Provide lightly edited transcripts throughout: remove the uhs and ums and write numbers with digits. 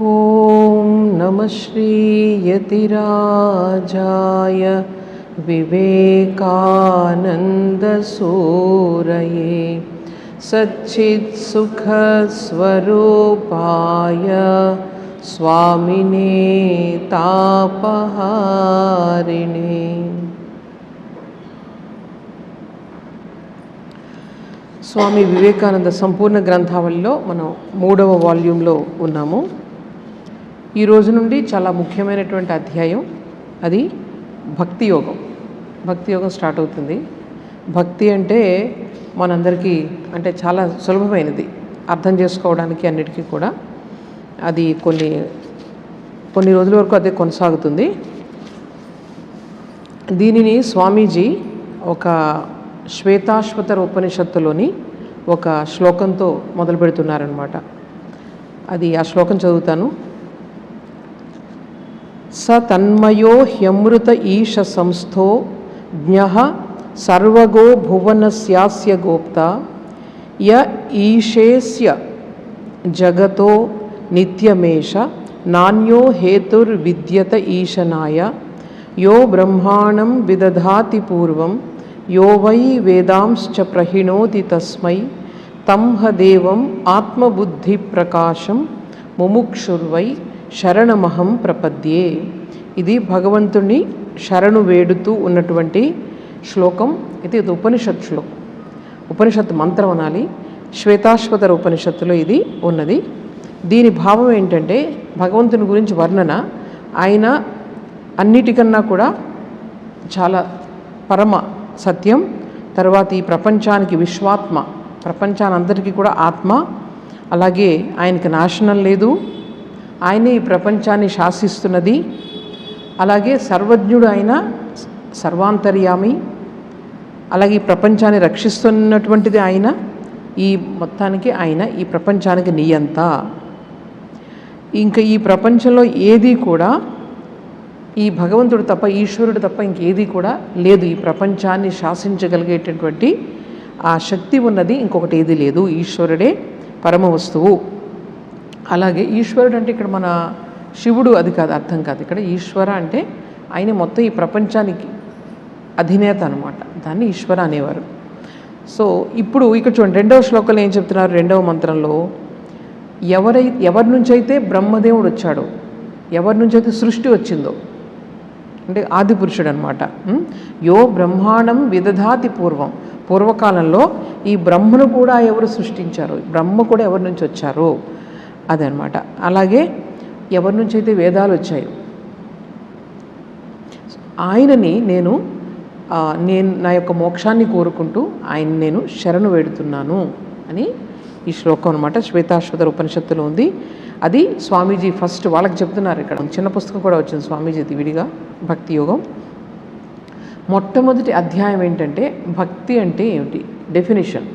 ఓం నమ శ్రీ యతిరాజాయ వివేకానందసూరయే సచ్చిత్సుఖస్వరూపాయ స్వామినే తాపహారిణే. స్వామి వివేకానంద సంపూర్ణ గ్రంథావళిలో మనం 3వ వాల్యూమ్లో ఉన్నాము. ఈ రోజు నుండి చాలా ముఖ్యమైనటువంటి అధ్యాయం, అది భక్తి యోగం. భక్తి యోగం స్టార్ట్ అవుతుంది. భక్తి అంటే మనందరికీ అంటే చాలా సులభమైనది అర్థం చేసుకోవడానికి, అన్నిటికీ కూడా అది కొన్ని రోజుల వరకు అదే కొనసాగుతుంది. దీనిని స్వామీజీ ఒక శ్వేతాశ్వతర ఉపనిషత్తులోని ఒక శ్లోకంతో మొదలు పెడుతున్నారనమాట. అది ఆ శ్లోకం చదువుతాను. స తన్మయో హ్యమృత ఈశ సంస్థో జ్ఞః సర్వగో భువనస్యాస్య గోప్తా య ఈశేస్య జగతో నిత్యమేష నాన్యో హేతుర్విద్యత ఈశనాయ యో బ్రహ్మాణం విదధాతి పూర్వం యో వై వేదాంశ్చ ప్రహిణోతి తస్మై తం హ దేవం ఆత్మబుద్ధి ప్రకాశం ముముక్షుర్వై శరణమహం ప్రపద్యే. ఇది భగవంతుణ్ణి శరణు వేడుతూ ఉన్నటువంటి శ్లోకం. ఇది ఉపనిషత్ శ్లోకం, ఉపనిషత్ మంత్రం అనాలి. శ్వేతాశ్వతర ఉపనిషత్తులో ఇది ఉన్నది. దీని భావం ఏంటంటే భగవంతుని గురించి వర్ణన. ఆయన అన్నిటికన్నా కూడా చాలా పరమ సత్యం. తర్వాత ఈ ప్రపంచానికి విశ్వాత్మ, ప్రపంచానందరికీ కూడా ఆత్మ. అలాగే ఆయనకి నాశనం లేదు, ఆయనే ఈ ప్రపంచాన్ని శాసిస్తున్నది. అలాగే సర్వజ్ఞుడు ఆయన, సర్వాంతర్యామి. అలాగే ఈ ప్రపంచాన్ని రక్షిస్తున్నటువంటిది ఆయన. ఈ మొత్తానికి ఆయన ఈ ప్రపంచానికి నియంత. ఇంకా ఈ ప్రపంచంలో ఏది కూడా ఈ భగవంతుడు తప్ప, ఈశ్వరుడు తప్ప ఇంకేది కూడా లేదు. ఈ ప్రపంచాన్ని శాసించగలిగేటటువంటి ఆ శక్తి ఉన్నది ఇంకొకటి ఏది లేదు. ఈశ్వరుడే పరమ వస్తువు. అలాగే ఈశ్వరుడు అంటే ఇక్కడ మన శివుడు అది కాదు, అర్థం కాదు. ఇక్కడ ఈశ్వర అంటే ఆయన మొత్తం ఈ ప్రపంచానికి అధినేత అనమాట. దాన్ని ఈశ్వర అనేవారు. సో ఇప్పుడు ఇక్కడ చూడండి, 2వ శ్లోకంలో ఏం చెప్తున్నారు? 2వ మంత్రంలో ఎవరి నుంచి అయితే బ్రహ్మదేవుడు వచ్చాడో, ఎవరి నుంచి అయితే సృష్టి వచ్చిందో, అంటే ఆది పురుషుడు అనమాట. యో బ్రహ్మాండం విదధాతి పూర్వం, పూర్వకాలంలో ఈ బ్రహ్మను కూడా ఎవరు సృష్టించారో, బ్రహ్మ కూడా ఎవరి నుంచి వచ్చారో అదనమాట. అలాగే ఎవరి నుంచి అయితే వేదాలు వచ్చాయో ఆయనని నేను నా యొక్క మోక్షాన్ని కోరుకుంటూ ఆయన నేను శరణు వేడుతున్నాను అని ఈ శ్లోకం అనమాట. శ్వేతాశ్వతర ఉపనిషత్తులో ఉంది. అది స్వామీజీ ఫస్ట్ వాళ్ళకి చెప్తున్నారు. ఇక్కడ చిన్న పుస్తకం కూడా వచ్చింది స్వామీజీది విడిగా, భక్తి యోగం. మొట్టమొదటి అధ్యాయం ఏంటంటే భక్తి అంటే ఏమిటి, డెఫినేషన్.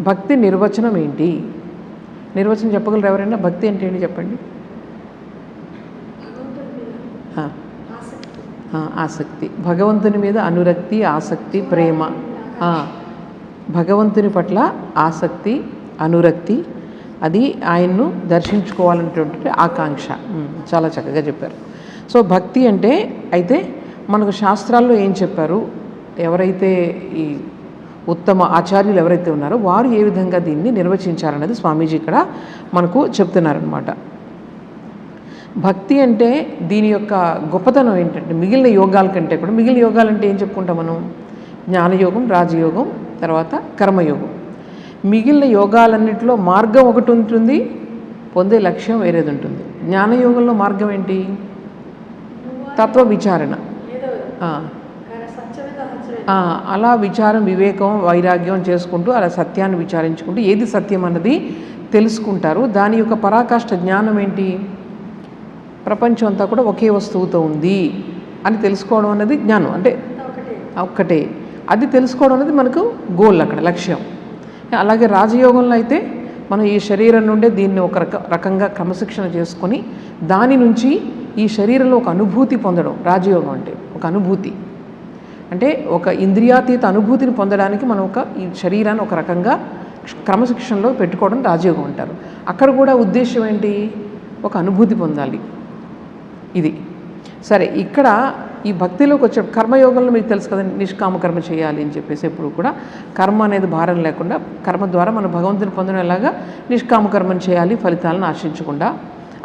భక్తి నిర్వచనం ఏంటి? నిర్వచనం చెప్పగలరు ఎవరైనా? భక్తి అంటే ఏంటి చెప్పండి. ఆసక్తి, భగవంతుని మీద అనురక్తి, ఆసక్తి, ప్రేమ. భగవంతుని పట్ల ఆసక్తి, అనురక్తి, అది ఆయన్ను దర్శించుకోవాలనేటువంటి ఆకాంక్ష. చాలా చక్కగా చెప్పారు. సో భక్తి అంటే అయితే మనకు శాస్త్రాల్లో ఏం చెప్పారు, ఎవరైతే ఈ ఉత్తమ ఆచార్యులు ఎవరైతే ఉన్నారో వారు ఏ విధంగా దీన్ని నిర్వచించారన్నది స్వామీజీ ఇక్కడ మనకు చెప్తున్నారనమాట. భక్తి అంటే దీని యొక్క గొప్పతనం ఏంటంటే మిగిలిన యోగాల కంటే కూడా, మిగిలిన యోగాలు అంటే ఏం చెప్పుకుంటాం మనం? జ్ఞానయోగం, రాజయోగం, తర్వాత కర్మయోగం. మిగిలిన యోగాలన్నింటిలో మార్గం ఒకటి ఉంటుంది, పొందే లక్ష్యం వేరేది ఉంటుంది. జ్ఞానయోగంలో మార్గం ఏంటి? తత్వ విచారణ. అలా విచారం, వివేకం, వైరాగ్యం చేసుకుంటూ అలా సత్యాన్ని విచారించుకుంటూ ఏది సత్యం అన్నది తెలుసుకుంటారు. దాని యొక్క పరాకాష్ఠ జ్ఞానం ఏంటి? ప్రపంచం అంతా కూడా ఒకే వస్తువుతో ఉంది అని తెలుసుకోవడం అనేది జ్ఞానం. అంటే ఒక్కటే, అది తెలుసుకోవడం అనేది మనకు గోల్, అక్కడ లక్ష్యం. అలాగే రాజయోగంలో అయితే మనం ఈ శరీరం నుండే దీన్ని ఒక రకంగా క్రమశిక్షణ చేసుకొని దాని నుంచి ఈ శరీరంలో ఒక అనుభూతి పొందడం. రాజయోగం అంటే ఒక అనుభూతి, అంటే ఒక ఇంద్రియాతీత అనుభూతిని పొందడానికి మనం ఈ శరీరాన్ని ఒక రకంగా క్రమశిక్షణలో పెట్టుకోవడం రాజయోగం అంటారు. అక్కడ కూడా ఉద్దేశం ఏంటి? ఒక అనుభూతి పొందాలి. ఇది సరే. ఇక్కడ ఈ భక్తిలోకి వచ్చే కర్మయోగంలో మీకు తెలుసు కదా, నిష్కామ కర్మ చేయాలి అని చెప్పేసి ఎప్పుడు కూడా కర్మ అనేది భారం లేకుండా కర్మ ద్వారా మనం భగవంతుని పొందడంలాగా నిష్కామ కర్మను చేయాలి, ఫలితాలను ఆశించకుండా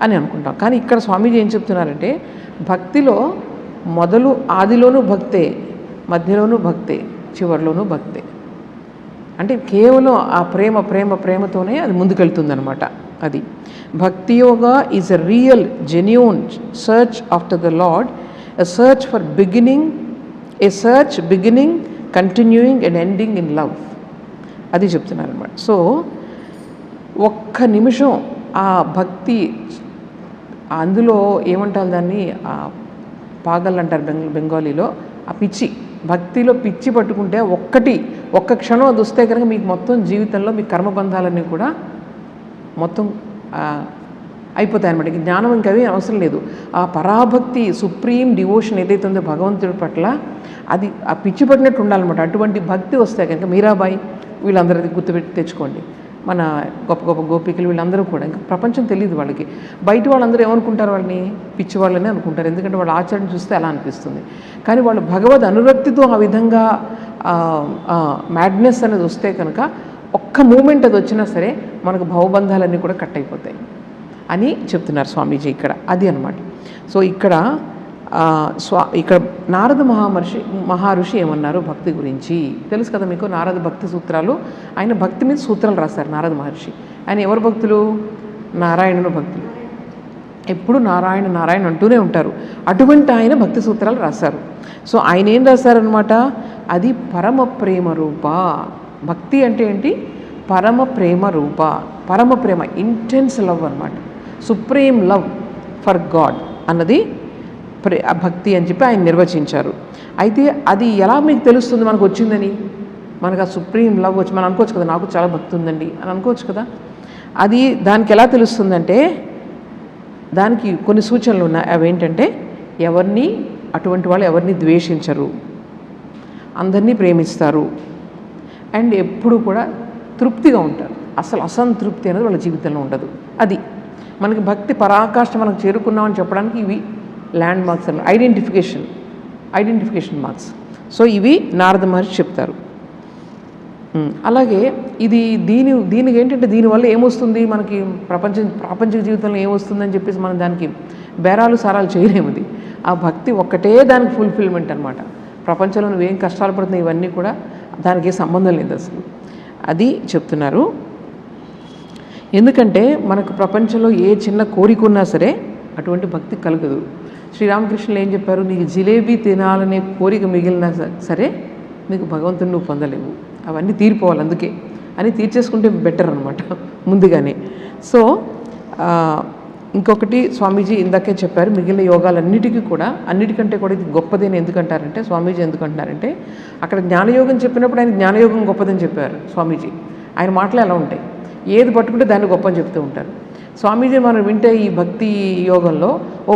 అని అనుకుంటాం. కానీ ఇక్కడ స్వామీజీ ఏం చెప్తున్నారంటే భక్తిలో మొదలు ఆదిలోనూ భక్తే, మధ్యలోనూ భక్తే, చివరిలోనూ భక్తే. అంటే కేవలం ఆ ప్రేమతోనే అది ముందుకెళ్తుందనమాట. అది భక్తి yoga is a real genuine search after the lord, a search for beginning, continuing and ending in love. అది చెప్తున్నారనమాట. సో ఒక్క నిమిషం ఆ భక్తి, అందులో ఏమంటారు దాన్ని, పాగల్ అంటారు బెంగాలీలో, ఆ పిచ్చి, భక్తిలో పిచ్చి పట్టుకుంటే ఒక్క క్షణం అది వస్తే కనుక మీకు మొత్తం జీవితంలో మీ కర్మబంధాలన్నీ కూడా మొత్తం అయిపోతాయి అనమాట. జ్ఞానం ఇంకవి అవసరం లేదు. ఆ పరాభక్తి, సుప్రీం డివోషన్ ఏదైతే ఉందో భగవంతుడి పట్ల, అది ఆ పిచ్చి పట్టినట్టు ఉండాలన్నమాట. అటువంటి భక్తి వస్తే కనుక మీరాబాయి వీళ్ళందరిది గుర్తుపెట్టి తెచ్చుకోండి. మన గొప్ప గొప్ప గోపికలు వీళ్ళందరూ కూడా, ఇంకా ప్రపంచం తెలియదు వాళ్ళకి. బయట వాళ్ళందరూ ఏమనుకుంటారు, వాళ్ళని పిచ్చి వాళ్ళని అనుకుంటారు. ఎందుకంటే వాళ్ళ ఆచరణ చూస్తే అలా అనిపిస్తుంది. కానీ వాళ్ళు భగవద్ అనురక్తితో ఆ విధంగా మ్యాడ్నెస్ అనేది వస్తే కనుక ఒక్క మూమెంట్ అది వచ్చినా సరే మనకు భవబంధాలన్నీ కూడా కట్ అయిపోతాయి అని చెప్తున్నారు స్వామీజీ ఇక్కడ. అది అనమాట. సో ఇక్కడ నారద మహర్షి ఏమన్నారు భక్తి గురించి తెలుసు కదా మీకు. నారద భక్తి సూత్రాలు, ఆయన భక్తి మీద సూత్రాలు రాస్తారు నారద మహర్షి. ఆయన ఎవరు భక్తులు? నారాయణుని భక్తులు. ఎప్పుడు నారాయణ అంటూనే ఉంటారు. అటువంటి ఆయన భక్తి సూత్రాలు రాశారు. సో ఆయన ఏం రాశారనమాట, అది పరమ ప్రేమ రూప. భక్తి అంటే ఏంటి? పరమ ప్రేమ రూప. పరమ ప్రేమ, ఇంటెన్స్ లవ్ అనమాట. సుప్రీం లవ్ ఫర్ గాడ్ అన్నది భక్తి అని చెప్పి ఆయన నిర్వచించారు. అయితే అది ఎలా మీకు తెలుస్తుంది మనకు వచ్చిందని? మనకు ఆ సుప్రీం లవ్ వచ్చి మనం అనుకోవచ్చు కదా, నాకు చాలా భక్తి ఉందండి అని అనుకోవచ్చు కదా. అది దానికి ఎలా తెలుస్తుందంటే దానికి కొన్ని సూచనలు ఉన్నాయి. అవి ఏంటంటే అటువంటి వాళ్ళు ఎవరిని ద్వేషించరు, అందరినీ ప్రేమిస్తారు, అండ్ ఎప్పుడు కూడా తృప్తిగా ఉంటారు. అసలు అసంతృప్తి అనేది వాళ్ళ జీవితంలో ఉండదు. అది మనకి భక్తి పరాకాష్ఠ మనకు చేరుకున్నామని చెప్పడానికి ఇవి ల్యాండ్ మార్క్స్ అన్నమాట, ఐడెంటిఫికేషన్ మార్క్స్. సో ఇవి నారద మహర్షి చెప్తారు. అలాగే దీనికి ఏంటంటే దీనివల్ల ఏమొస్తుంది మనకి, ప్రాపంచిక జీవితంలో ఏమొస్తుందని చెప్పేసి మనం దానికి బేరాలు సారాలు చేయలేముది. ఆ భక్తి ఒక్కటే దానికి ఫుల్ఫిల్మెంట్ అనమాట. ప్రపంచంలో నువ్వేం కష్టాలు పడుతున్నాయి ఇవన్నీ కూడా దానికి ఏ సంబంధం లేదు అసలు. అది చెప్తున్నారు. ఎందుకంటే మనకు ప్రపంచంలో ఏ చిన్న కోరిక ఉన్నా సరే అటువంటి భక్తి కలగదు. శ్రీరామకృష్ణులు ఏం చెప్పారు, నీకు జిలేబీ తినాలనే కోరిక మిగిలినా సరే నీకు భగవంతుని నువ్వు పొందలేవు, అవన్నీ తీరిపోవాలి, అందుకే అని తీర్చేసుకుంటే బెటర్ అనమాట ముందుగానే. సో ఇంకొకటి స్వామీజీ ఇందాకే చెప్పారు, మిగిలిన యోగాలన్నిటికీ కూడా అన్నిటికంటే కూడా ఇది గొప్పదని ఎందుకంటారంటే, స్వామీజీ ఎందుకంటున్నారంటే అక్కడ జ్ఞానయోగం చెప్పినప్పుడు ఆయన జ్ఞానయోగం గొప్పదని చెప్పారు స్వామీజీ. ఆయన మాటలు ఎలా ఉంటాయి, ఏది పట్టుకుంటే దాన్ని గొప్ప అని చెప్తూ ఉంటారు. స్వామీజీ మనం వింటే ఈ భక్తి యోగంలో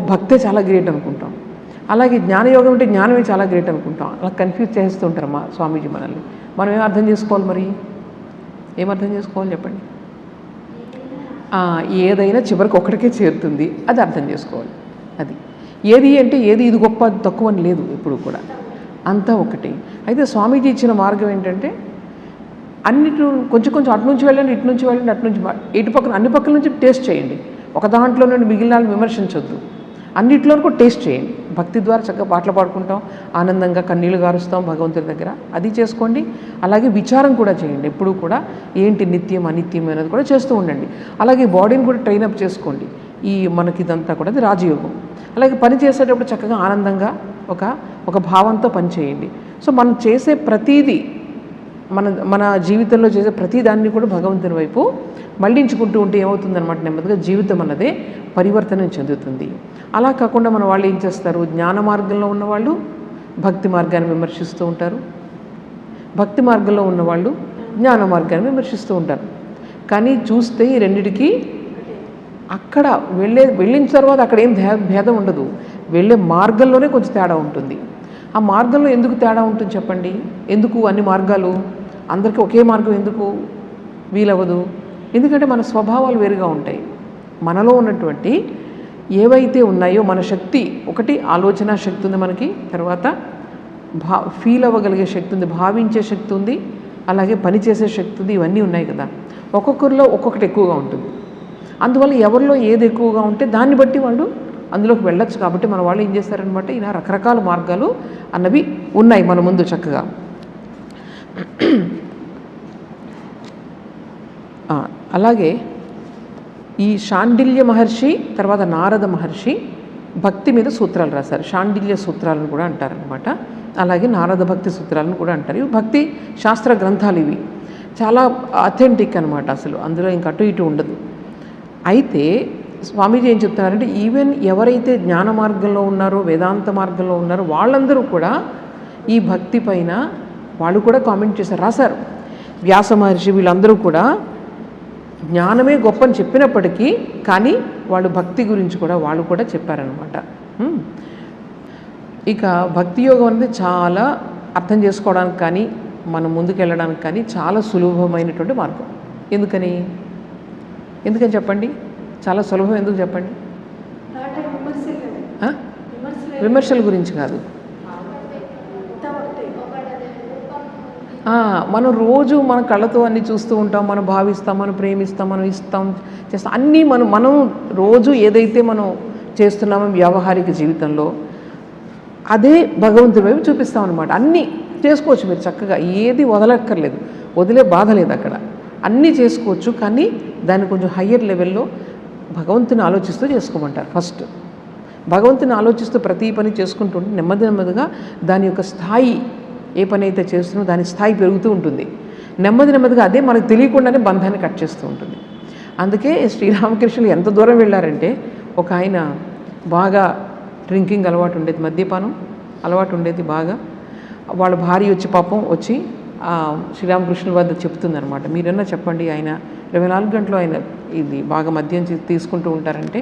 భక్తే చాలా గ్రేట్ అనుకుంటాం, అలాగే జ్ఞానయోగం అంటే జ్ఞానమే చాలా గ్రేట్ అనుకుంటాం. అలా కన్ఫ్యూజ్ చేస్తూ ఉంటారు మా స్వామీజీ మనల్ని. మనం ఏం అర్థం చేసుకోవాలి మరి, ఏమర్థం చేసుకోవాలి చెప్పండి? ఏదైనా చివరికి ఒక్కడికే చేరుతుంది, అది అర్థం చేసుకోవాలి. అది ఏది అంటే ఇది గొప్ప అది తక్కువ అని లేదు, ఎప్పుడు కూడా అంతా ఒకటి. అయితే స్వామీజీ ఇచ్చిన మార్గం ఏంటంటే అన్నిటి కొంచెం అటు నుంచి వెళ్ళండి, ఇటు నుంచి వెళ్ళండి, అటు నుంచి ఇటు పక్కన అన్ని పక్కల నుంచి టేస్ట్ చేయండి. ఒక దాంట్లో నుండి మిగిలిన విమర్శించొద్దు, అన్నింటిలో కూడా టేస్ట్ చేయండి. భక్తి ద్వారా చక్కగా పాటలు పాడుకుంటాం, ఆనందంగా కన్నీళ్ళు గారుస్తాం భగవంతుడి దగ్గర, అది చేసుకోండి. అలాగే విచారం కూడా చేయండి, ఎప్పుడూ కూడా ఏంటి నిత్యం అనిత్యం అనేది కూడా చేస్తూ ఉండండి. అలాగే బాడీని కూడా ట్రైనప్ చేసుకోండి. మనకి ఇదంతా కూడా అది రాజయోగం. అలాగే పని చేసేటప్పుడు చక్కగా ఆనందంగా ఒక భావంతో పని చేయండి. సో మనం చేసే ప్రతీదీ మన జీవితంలో చేసే ప్రతి దాన్ని కూడా భగవంతుని వైపు మళ్లించుకుంటూ ఉంటే ఏమవుతుందన్నమాట, నెమ్మదిగా జీవితం అన్నదే పరివర్తన చెందుతుంది. అలా కాకుండా మన వాళ్ళు ఏం చేస్తారు, జ్ఞాన మార్గంలో ఉన్నవాళ్ళు భక్తి మార్గాన్ని విమర్శిస్తూ ఉంటారు, భక్తి మార్గంలో ఉన్నవాళ్ళు జ్ఞాన మార్గాన్ని విమర్శిస్తూ ఉంటారు. కానీ చూస్తే ఈ రెండిటికి అక్కడ వెళ్ళిన తర్వాత అక్కడ ఏం భేదం ఉండదు, వెళ్ళే మార్గంలోనే కొంచెం తేడా ఉంటుంది. ఆ మార్గంలో ఎందుకు తేడా ఉంటుంది చెప్పండి? ఎందుకు అన్ని మార్గాలు అందరికీ ఒకే మార్గం ఎందుకు వీలవ్వదు? ఎందుకంటే మన స్వభావాలు వేరుగా ఉంటాయి, మనలో ఉన్నటువంటి ఏవైతే ఉన్నాయో మన శక్తి, ఒకటి ఆలోచన శక్తి ఉంది మనకి, తర్వాత ఫీల్ అవ్వగలిగే శక్తి ఉంది, భావించే శక్తి ఉంది, అలాగే పనిచేసే శక్తి ఉంది. ఇవన్నీ ఉన్నాయి కదా. ఒక్కొక్కరిలో ఒక్కొక్కటి ఎక్కువగా ఉంటుంది. అందువల్ల ఎవరిలో ఏది ఎక్కువగా ఉంటే దాన్ని బట్టి వాళ్ళు అందులోకి వెళ్ళొచ్చు. కాబట్టి మన వాళ్ళు ఏం చేస్తారనమాట, ఇలా రకరకాల మార్గాలు అన్నవి ఉన్నాయి మన ముందు చక్కగా. అలాగే ఈ శాండిల్య మహర్షి తర్వాత నారద మహర్షి భక్తి మీద సూత్రాలు రాశారు. శాండిల్య సూత్రాలను కూడా అంటారనమాట. అలాగే నారద భక్తి సూత్రాలను కూడా అంటారు. ఇవి భక్తి శాస్త్ర గ్రంథాలు. ఇవి చాలా అథెంటిక్ అనమాట. అసలు అందులో ఇంక అటు ఇటు ఉండదు. అయితే స్వామీజీ ఏం చెప్తున్నారంటే, ఈవెన్ ఎవరైతే జ్ఞాన మార్గంలో ఉన్నారో, వేదాంత మార్గంలో ఉన్నారో వాళ్ళందరూ కూడా ఈ భక్తి పైన వాళ్ళు కూడా కామెంట్ చేశారు, రాశారు. వ్యాస మహర్షి వీళ్ళందరూ కూడా జ్ఞానమే గొప్ప అని చెప్పినప్పటికీ కానీ వాళ్ళు భక్తి గురించి కూడా వాళ్ళు కూడా చెప్పారనమాట. ఇక భక్తి యోగం అనేది చాలా అర్థం చేసుకోవడానికి కానీ మనం ముందుకెళ్ళడానికి కానీ చాలా సులభమైనటువంటి మార్గం. ఎందుకని చెప్పండి? చాలా సులభం ఎందుకు చెప్పండి? విమర్శల గురించి కాదు. మనం రోజు మన కళ్ళతో అన్నీ చూస్తూ ఉంటాం, మనం భావిస్తాం, మనం ప్రేమిస్తాం, మనం ఇస్తాం, చేస్తాం, అన్నీ మనం రోజు ఏదైతే మనం చేస్తున్నామో వ్యావహారిక జీవితంలో అదే భగవంతుడి వైపు చూపిస్తాం అనమాట. అన్నీ చేసుకోవచ్చు మీరు చక్కగా, ఏది వదలక్కర్లేదు, వదిలే బాధ లేదు అక్కడ. అన్నీ చేసుకోవచ్చు, కానీ దాన్ని కొంచెం హయ్యర్ లెవెల్లో భగవంతుని ఆలోచిస్తూ చేసుకోమంటారు. ఫస్ట్ భగవంతుని ఆలోచిస్తూ ప్రతి పని చేసుకుంటుంటే నెమ్మదిగా దాని యొక్క స్థాయి, ఏ పని అయితే చేస్తున్నో దాని స్థాయి పెరుగుతూ ఉంటుంది. నెమ్మదిగా అదే మనకు తెలియకుండానే బంధాన్ని కట్ చేస్తూ ఉంటుంది. అందుకే శ్రీరామకృష్ణులు ఎంత దూరం వెళ్ళారంటే, ఒక ఆయన బాగా డ్రింకింగ్ అలవాటు ఉండేది, మద్యపానం అలవాటు ఉండేది బాగా. వాళ్ళ భార్య వచ్చి శ్రీరామకృష్ణుల వద్ద చెప్తుందనమాట, మీరన్నా చెప్పండి, ఆయన 24 గంటలు ఆయన ఇది బాగా మద్యం తీసుకుంటూ ఉంటారంటే.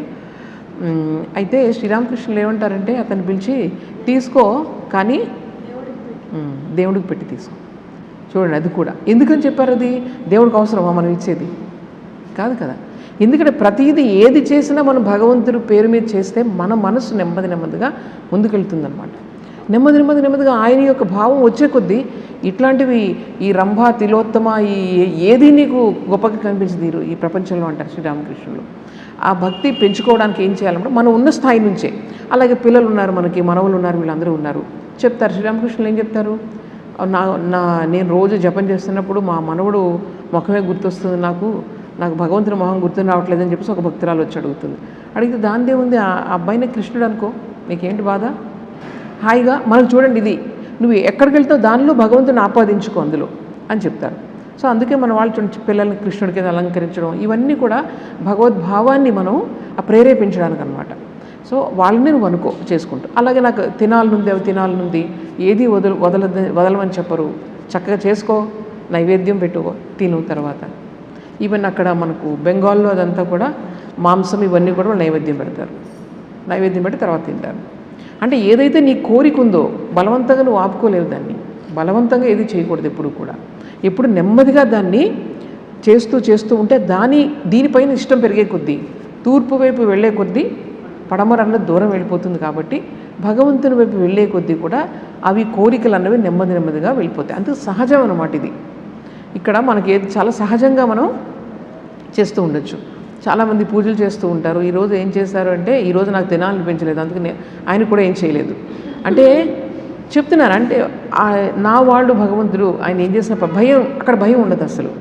అయితే శ్రీరామకృష్ణులు ఏమంటారంటే, అతన్ని పిలిచి తీసుకో కానీ దేవుడికి పెట్టి తీసుకో. చూడండి, అది కూడా ఎందుకని చెప్పారు? అది దేవుడికి అవసరమా మనం ఇచ్చేది? కాదు కదా. ఎందుకంటే ప్రతిదీ ఏది చేసినా మనం భగవంతుడి పేరు మీద చేస్తే మన మనసు నెమ్మదిగా ముందుకెళ్తుందన్నమాట. నెమ్మదిగా ఆయన యొక్క భావం వచ్చే కొద్దీ ఇట్లాంటివి ఈ రంభ తిలోత్తమ ఏది నీకు గొప్పగా కనిపించింది ఈ ప్రపంచంలో అంటారు శ్రీరామకృష్ణులు. ఆ భక్తి పెంచుకోవడానికి ఏం చేయాలంటే మనం ఉన్న స్థాయి నుంచే, అలాగే పిల్లలు ఉన్నారు, మనకి మనవలు ఉన్నారు, వీళ్ళందరూ ఉన్నారు, చెప్తారు శ్రీరామకృష్ణులు ఏం చెప్తారు, నేను రోజు జపం చేస్తున్నప్పుడు మా మనవడు ముఖమే గుర్తొస్తుంది, నాకు భగవంతుని మొహం గుర్తు రావట్లేదని చెప్పేసి ఒక భక్తురాలు వచ్చి అడుగుతుంది. అడిగితే దానిదే ఉంది, ఆ అబ్బాయినే కృష్ణుడు అనుకో, నీకేంటి బాధ, హాయిగా మనకు చూడండి, ఇది నువ్వు ఎక్కడికి వెళ్తావు దానిలో భగవంతుని ఆపాదించుకో అందులో అని చెప్తారు. సో అందుకే మన వాళ్ళు పిల్లల్ని కృష్ణుడికి అలంకరించడం ఇవన్నీ కూడా భగవద్భావాన్ని మనం ప్రేరేపించడానికి అనమాట. సో వాళ్ళని నువ్వు అనుకో చేసుకుంటూ. అలాగే నాకు తినాలనుంది ఏది వదలమని చెప్పరు, చక్కగా చేసుకో, నైవేద్యం పెట్టుకో, తిను. తర్వాత ఈవెన్ అక్కడ మనకు బెంగాల్లో అదంతా కూడా మాంసం ఇవన్నీ కూడా నైవేద్యం పెడతారు, నైవేద్యం పెట్టి తర్వాత తింటారు. అంటే ఏదైతే నీ కోరిక ఉందో బలవంతంగా నువ్వు ఆపుకోలేవు, దాన్ని బలవంతంగా ఏది చేయకూడదు ఎప్పుడు కూడా. ఎప్పుడు నెమ్మదిగా దాన్ని చేస్తూ ఉంటే దీనిపైన ఇష్టం పెరిగే కొద్దీ, తూర్పు వైపు వెళ్ళే కొద్దీ పడమర అన్నది దూరం వెళ్ళిపోతుంది. కాబట్టి భగవంతుని వైపు వెళ్ళే కొద్దీ కూడా అవి కోరికలు అన్నవి నెమ్మదిగా వెళ్ళిపోతాయి. అందుకు సహజం అన్నమాట ఇది. ఇక్కడ మనకి చాలా సహజంగా మనం చేస్తూ ఉండొచ్చు. చాలామంది పూజలు చేస్తూ ఉంటారు. ఈరోజు ఏం చేశారు అంటే, ఈరోజు నాకు తినాలనిపించలేదు, అందుకని ఆయన కూడా ఏం చేయలేదు అంటే చెప్తున్నారు. అంటే నా వాళ్ళు భగవంతుడు ఆయన ఏం చేసిన అక్కడ భయం ఉండదు అసలు.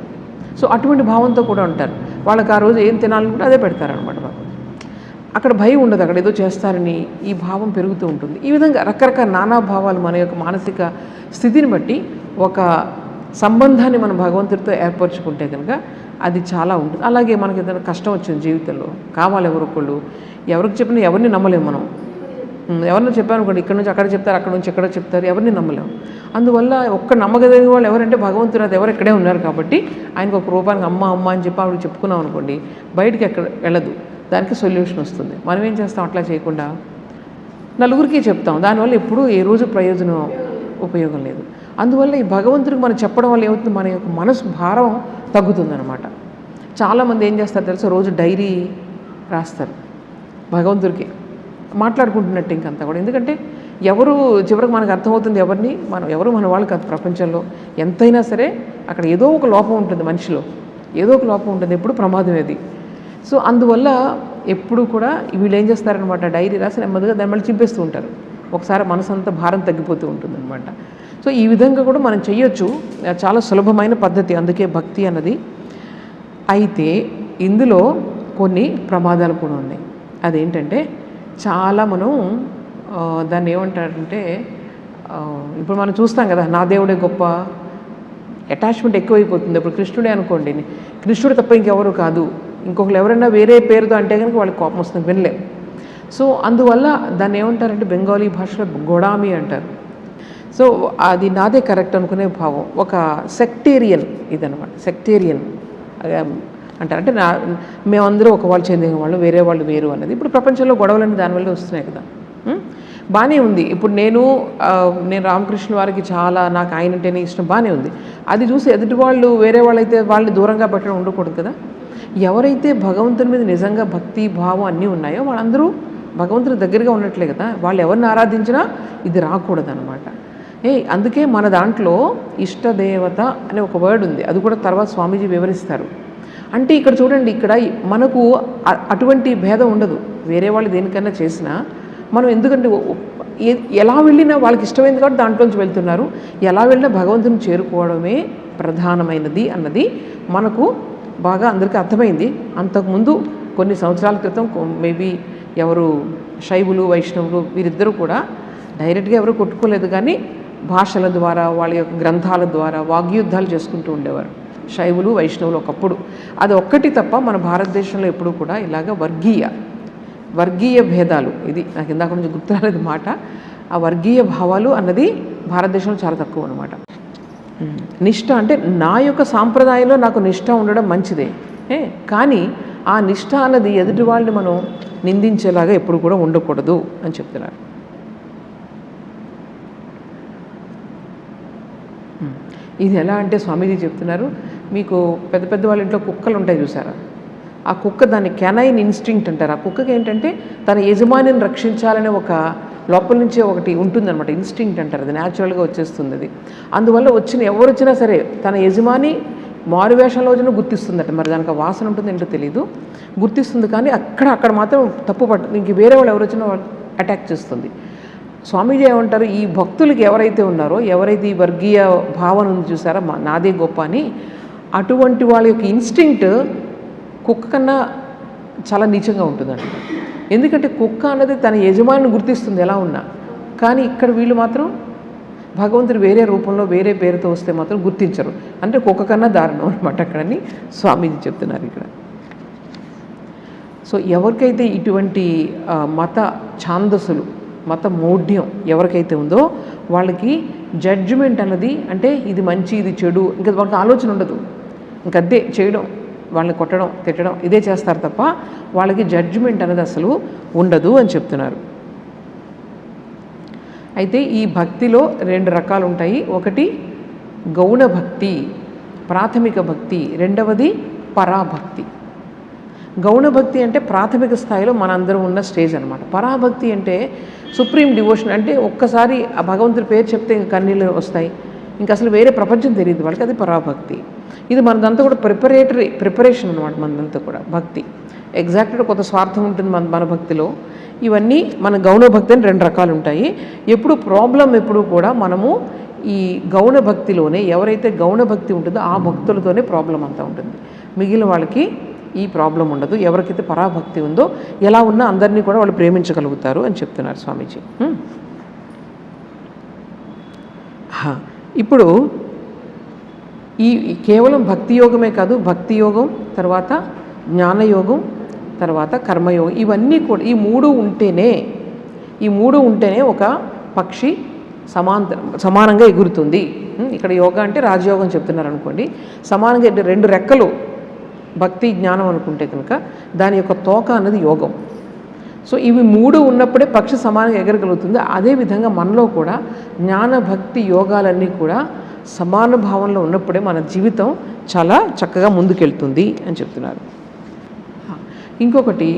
సో అటువంటి భావంతో కూడా ఉంటారు. వాళ్ళకి ఆ రోజు ఏం తినాలనుకుంటే అదే పెడతారనమాట. అక్కడ భయం ఉండదు, అక్కడ ఏదో చేస్తారని ఈ భావం పెరుగుతూ ఉంటుంది. ఈ విధంగా రకరకాల నానా భావాలు మన యొక్క మానసిక స్థితిని బట్టి ఒక సంబంధాన్ని మనం భగవంతుడితో ఏర్పరచుకుంటే కనుక అది చాలా ఉంటుంది. అలాగే మనకి ఏదైనా కష్టం వచ్చింది జీవితంలో, కావాలి ఎవరొకళ్ళు, ఎవరికి చెప్పినా ఎవరిని నమ్మలేము మనం. ఎవరినో చెప్పారనుకోండి, ఇక్కడ నుంచి అక్కడ చెప్తారు, అక్కడ నుంచి ఎక్కడ చెప్తారు, ఎవరిని నమ్మలేము. అందువల్ల ఒక్క నమ్మగలిగిన వాళ్ళు ఎవరంటే భగవంతుడు, అది ఎవరు ఇక్కడే ఉన్నారు. కాబట్టి ఆయనకు ఒక రూపానికి అమ్మ అని చెప్పి ఆవిడకి చెప్పుకున్నాం అనుకోండి, బయటికి ఎక్కడ వెళ్ళదు, దానికి సొల్యూషన్ వస్తుంది. మనం ఏం చేస్తాం, అట్లా చేయకుండా నలుగురికి చెప్తాం, దానివల్ల ఎప్పుడూ ఏ రోజు ఉపయోగం లేదు. అందువల్ల ఈ భగవంతుడికి మనం చెప్పడం వల్ల ఏమవుతుంది, మన యొక్క మనసు భారం తగ్గుతుందన్నమాట. చాలామంది ఏం చేస్తారు తెలుసా, రోజు డైరీ రాస్తారు భగవంతుడికి మాట్లాడుకుంటున్నట్టు ఇంకంతా కూడా. ఎందుకంటే ఎవరు చివరికి మనకు అర్థమవుతుంది ఎవరు మన వాళ్ళు కాదు. ప్రపంచంలో ఎంతైనా సరే అక్కడ ఏదో ఒక లోపం ఉంటుంది, మనిషిలో ఏదో ఒక లోపం ఉంటుంది, ఎప్పుడు ప్రమాదం అది. సో అందువల్ల ఎప్పుడు కూడా వీళ్ళు ఏం చేస్తారనమాట, డైరీ రాసి నెమ్మదిగా దాన్ని మళ్ళీ చింపేస్తూ ఉంటారు. ఒకసారి మనసంతా భారం తగ్గిపోతూ ఉంటుందన్నమాట. సో ఈ విధంగా కూడా మనం చెయ్యొచ్చు, చాలా సులభమైన పద్ధతి, అందుకే భక్తి అన్నది. అయితే ఇందులో కొన్ని ప్రమాదాలు కూడా ఉన్నాయి. అదేంటంటే చాలా మనం దాన్ని ఏమంటారంటే, ఇప్పుడు మనం చూస్తాం కదా, నా దేవుడే గొప్ప, అటాచ్మెంట్ ఎక్కువైపోతుంది. ఇప్పుడు కృష్ణుడే అనుకోండి, కృష్ణుడు తప్ప ఇంకెవరు కాదు, ఇంకొకరు ఎవరైనా వేరే పేరుతో అంటే కనుక వాళ్ళకి కోపం వస్తుంది, వినలేం. సో అందువల్ల దాన్ని ఏమంటారంటే బెంగాలీ భాషలో గొడామి అంటారు. సో అది నాదే కరెక్ట్ అనుకునే భావం, ఒక సెక్టేరియన్ ఇదనమాట. సెక్టేరియన్ అంటారు, అంటే మేమందరూ ఒక వాళ్ళు చెందిన వాళ్ళు, వేరే వాళ్ళు వేరు అన్నది. ఇప్పుడు ప్రపంచంలో గొడవలన్నీ దానివల్ల వస్తున్నాయి కదా. బాగానే ఉంది. ఇప్పుడు నేను రామకృష్ణ వారికి చాలా, నాకు ఆయన అంటేనే ఇష్టం, బాగానే ఉంది. అది చూసి ఎదుటి వాళ్ళు వేరే వాళ్ళైతే వాళ్ళని దూరంగా పెట్టడం ఉండకూడదు కదా. ఎవరైతే భగవంతుని మీద నిజంగా భక్తి భావం అన్నీ ఉన్నాయో వాళ్ళందరూ భగవంతుని దగ్గరగా ఉన్నట్లే కదా. వాళ్ళు ఎవరిని ఆరాధించినా ఇది రాకూడదు అనమాట. అందుకే మన దాంట్లో ఇష్టదేవత అనే ఒక వర్డ్ ఉంది, అది కూడా తర్వాత స్వామీజీ వివరిస్తారు. అంటే ఇక్కడ చూడండి, ఇక్కడ మనకు అటువంటి భేదం ఉండదు. వేరే వాళ్ళు దేనికన్నా చేసినా మనం, ఎందుకంటే ఎలా వెళ్ళినా వాళ్ళకి ఇష్టమైంది కాబట్టి దాంట్లోంచి వెళ్తున్నారు, ఎలా వెళ్ళినా భగవంతుని చేరుకోవడమే ప్రధానమైనది అన్నది మనకు బాగా అందరికీ అర్థమైంది. అంతకుముందు కొన్ని సంవత్సరాల క్రితం మేబీ ఎవరు శైవులు వైష్ణవులు వీరిద్దరూ కూడా డైరెక్ట్గా ఎవరు కొట్టుకోలేదు, కానీ భాషల ద్వారా వాళ్ళ యొక్క గ్రంథాల ద్వారా వాగ్యుద్ధాలు చేసుకుంటూ ఉండేవారు శైవులు వైష్ణవులు ఒకప్పుడు. అది ఒక్కటి తప్ప మన భారతదేశంలో ఎప్పుడు కూడా ఇలాగ వర్గీయ భేదాలు, ఇది నాకు ఇందాక నుంచి గుర్తురాలేదు మాట, ఆ వర్గీయ భావాలు అన్నది భారతదేశంలో చాలా తక్కువ అనమాట. నిష్ఠ అంటే నా యొక్క సాంప్రదాయంలో నాకు నిష్ఠ ఉండడం మంచిదే, కానీ ఆ నిష్ఠ అన్నది ఎదుటి వాళ్ళని మనం నిందించేలాగా ఎప్పుడు కూడా ఉండకూడదు అని చెప్తున్నారు. ఇది ఎలా అంటే స్వామీజీ చెప్తున్నారు, మీకు పెద్ద పెద్ద వాళ్ళ ఇంట్లో కుక్కలు ఉంటాయి చూసారా, ఆ కుక్క దాన్ని కెనైన్ ఇన్స్టింక్ట్ అంటారు. ఆ కుక్కకి ఏంటంటే తన యజమానిని రక్షించాలనే ఒక లోపల నుంచే ఒకటి ఉంటుందన్నమాట, ఇన్స్టింక్ట్ అంటారు, అది న్యాచురల్గా వచ్చేస్తుంది అది. అందువల్ల ఎవరు వచ్చినా సరే తన యజమాని మారువేషంలో వచ్చినా గుర్తిస్తుందట. మరి దానికి వాసన ఉంటుంది ఏంటో తెలీదు, గుర్తిస్తుంది. కానీ అక్కడ మాత్రం తప్పు ఇంక వేరే వాళ్ళు ఎవరు వచ్చినా వాళ్ళు అటాక్ చేస్తుంది. స్వామీజీ ఏమంటారు, ఈ భక్తులకి ఎవరైతే ఉన్నారో, ఎవరైతే ఈ వర్గీయ భావన ఉంది చూసారా, నాదే గొప్ప అని, అటువంటి వాళ్ళ యొక్క ఇన్స్టింక్ట్ కుక్క కన్నా చాలా నీచంగా ఉంటుందంట. ఎందుకంటే కుక్క అన్నది తన యజమానిని గుర్తిస్తుంది ఎలా ఉన్నా, కానీ ఇక్కడ వీళ్ళు మాత్రం భగవంతుడు వేరే రూపంలో వేరే పేరుతో వస్తే మాత్రం గుర్తించరు. అంటే కుక్క కన్నా దారుణం అనమాట అక్కడని స్వామీజీ చెప్తున్నారు ఇక్కడ. సో ఎవరికైతే ఇటువంటి మత ఛాందసులు, మత మౌఢ్యం ఎవరికైతే ఉందో వాళ్ళకి జడ్జిమెంట్ అన్నది, అంటే ఇది మంచి ఇది చెడు, ఇంకా వాళ్ళకి ఆలోచన ఉండదు, ఇంకద్దే చేయడం, వాళ్ళని కొట్టడం తిట్టడం ఇదే చేస్తారు తప్ప వాళ్ళకి జడ్జిమెంట్ అనేది అసలు ఉండదు అని చెప్తున్నారు. అయితే ఈ భక్తిలో 2 రకాలు ఉంటాయి. ఒకటి గౌణ భక్తి, ప్రాథమిక భక్తి. రెండవది పరాభక్తి. గౌణ భక్తి అంటే ప్రాథమిక స్థాయిలో మనందరం ఉన్న స్టేజ్ అనమాట. పరాభక్తి అంటే సుప్రీం డివోషన్, అంటే ఒక్కసారి ఆ భగవంతుడి పేరు చెప్తే ఇంకా కన్నీళ్ళు వస్తాయి, ఇంకా అసలు వేరే ప్రపంచం తెలియదు వాళ్ళకి, అది పరాభక్తి. ఇది మనదంతా కూడా ప్రిపరేషన్ అనమాట. మనదంతా కూడా భక్తి ఎగ్జాక్ట్గా కొంత స్వార్థం ఉంటుంది మన భక్తిలో. ఇవన్నీ మన గౌణ భక్తి అని 2 రకాలు ఉంటాయి. ఎప్పుడు ప్రాబ్లం ఎప్పుడు కూడా మనము ఈ గౌణ భక్తిలోనే, ఎవరైతే గౌణ భక్తి ఉంటుందో ఆ భక్తులతోనే ప్రాబ్లం అంతా ఉంటుంది, మిగిలిన వాళ్ళకి ఈ ప్రాబ్లం ఉండదు. ఎవరికైతే పరాభక్తి ఉందో ఎలా ఉన్నా అందరినీ కూడా వాళ్ళు ప్రేమించగలుగుతారు అని చెప్తున్నారు స్వామీజీ. ఇప్పుడు ఈ కేవలం భక్తి యోగమే కాదు, భక్తి యోగం తర్వాత జ్ఞానయోగం తర్వాత కర్మయోగం, ఇవన్నీ కూడా ఈ మూడు ఉంటేనే ఒక పక్షి సమానంగా ఎగురుతుంది. ఇక్కడ యోగా అంటే రాజయోగం చెప్తున్నారు అనుకోండి, సమానంగా 2 రెక్కలు భక్తి జ్ఞానం అనుకుంటే కనుక దాని యొక్క తోక అన్నది యోగం. సో ఇవి 3 ఉన్నప్పుడే పక్షి సమానంగా ఎగరగలుగుతుంది. అదేవిధంగా మనలో కూడా జ్ఞాన భక్తి యోగాలన్నీ కూడా సమాన భావంలో ఉన్నప్పుడే మన జీవితం చాలా చక్కగా ముందుకెళ్తుంది అని చెప్తున్నారు. ఇంకొకటి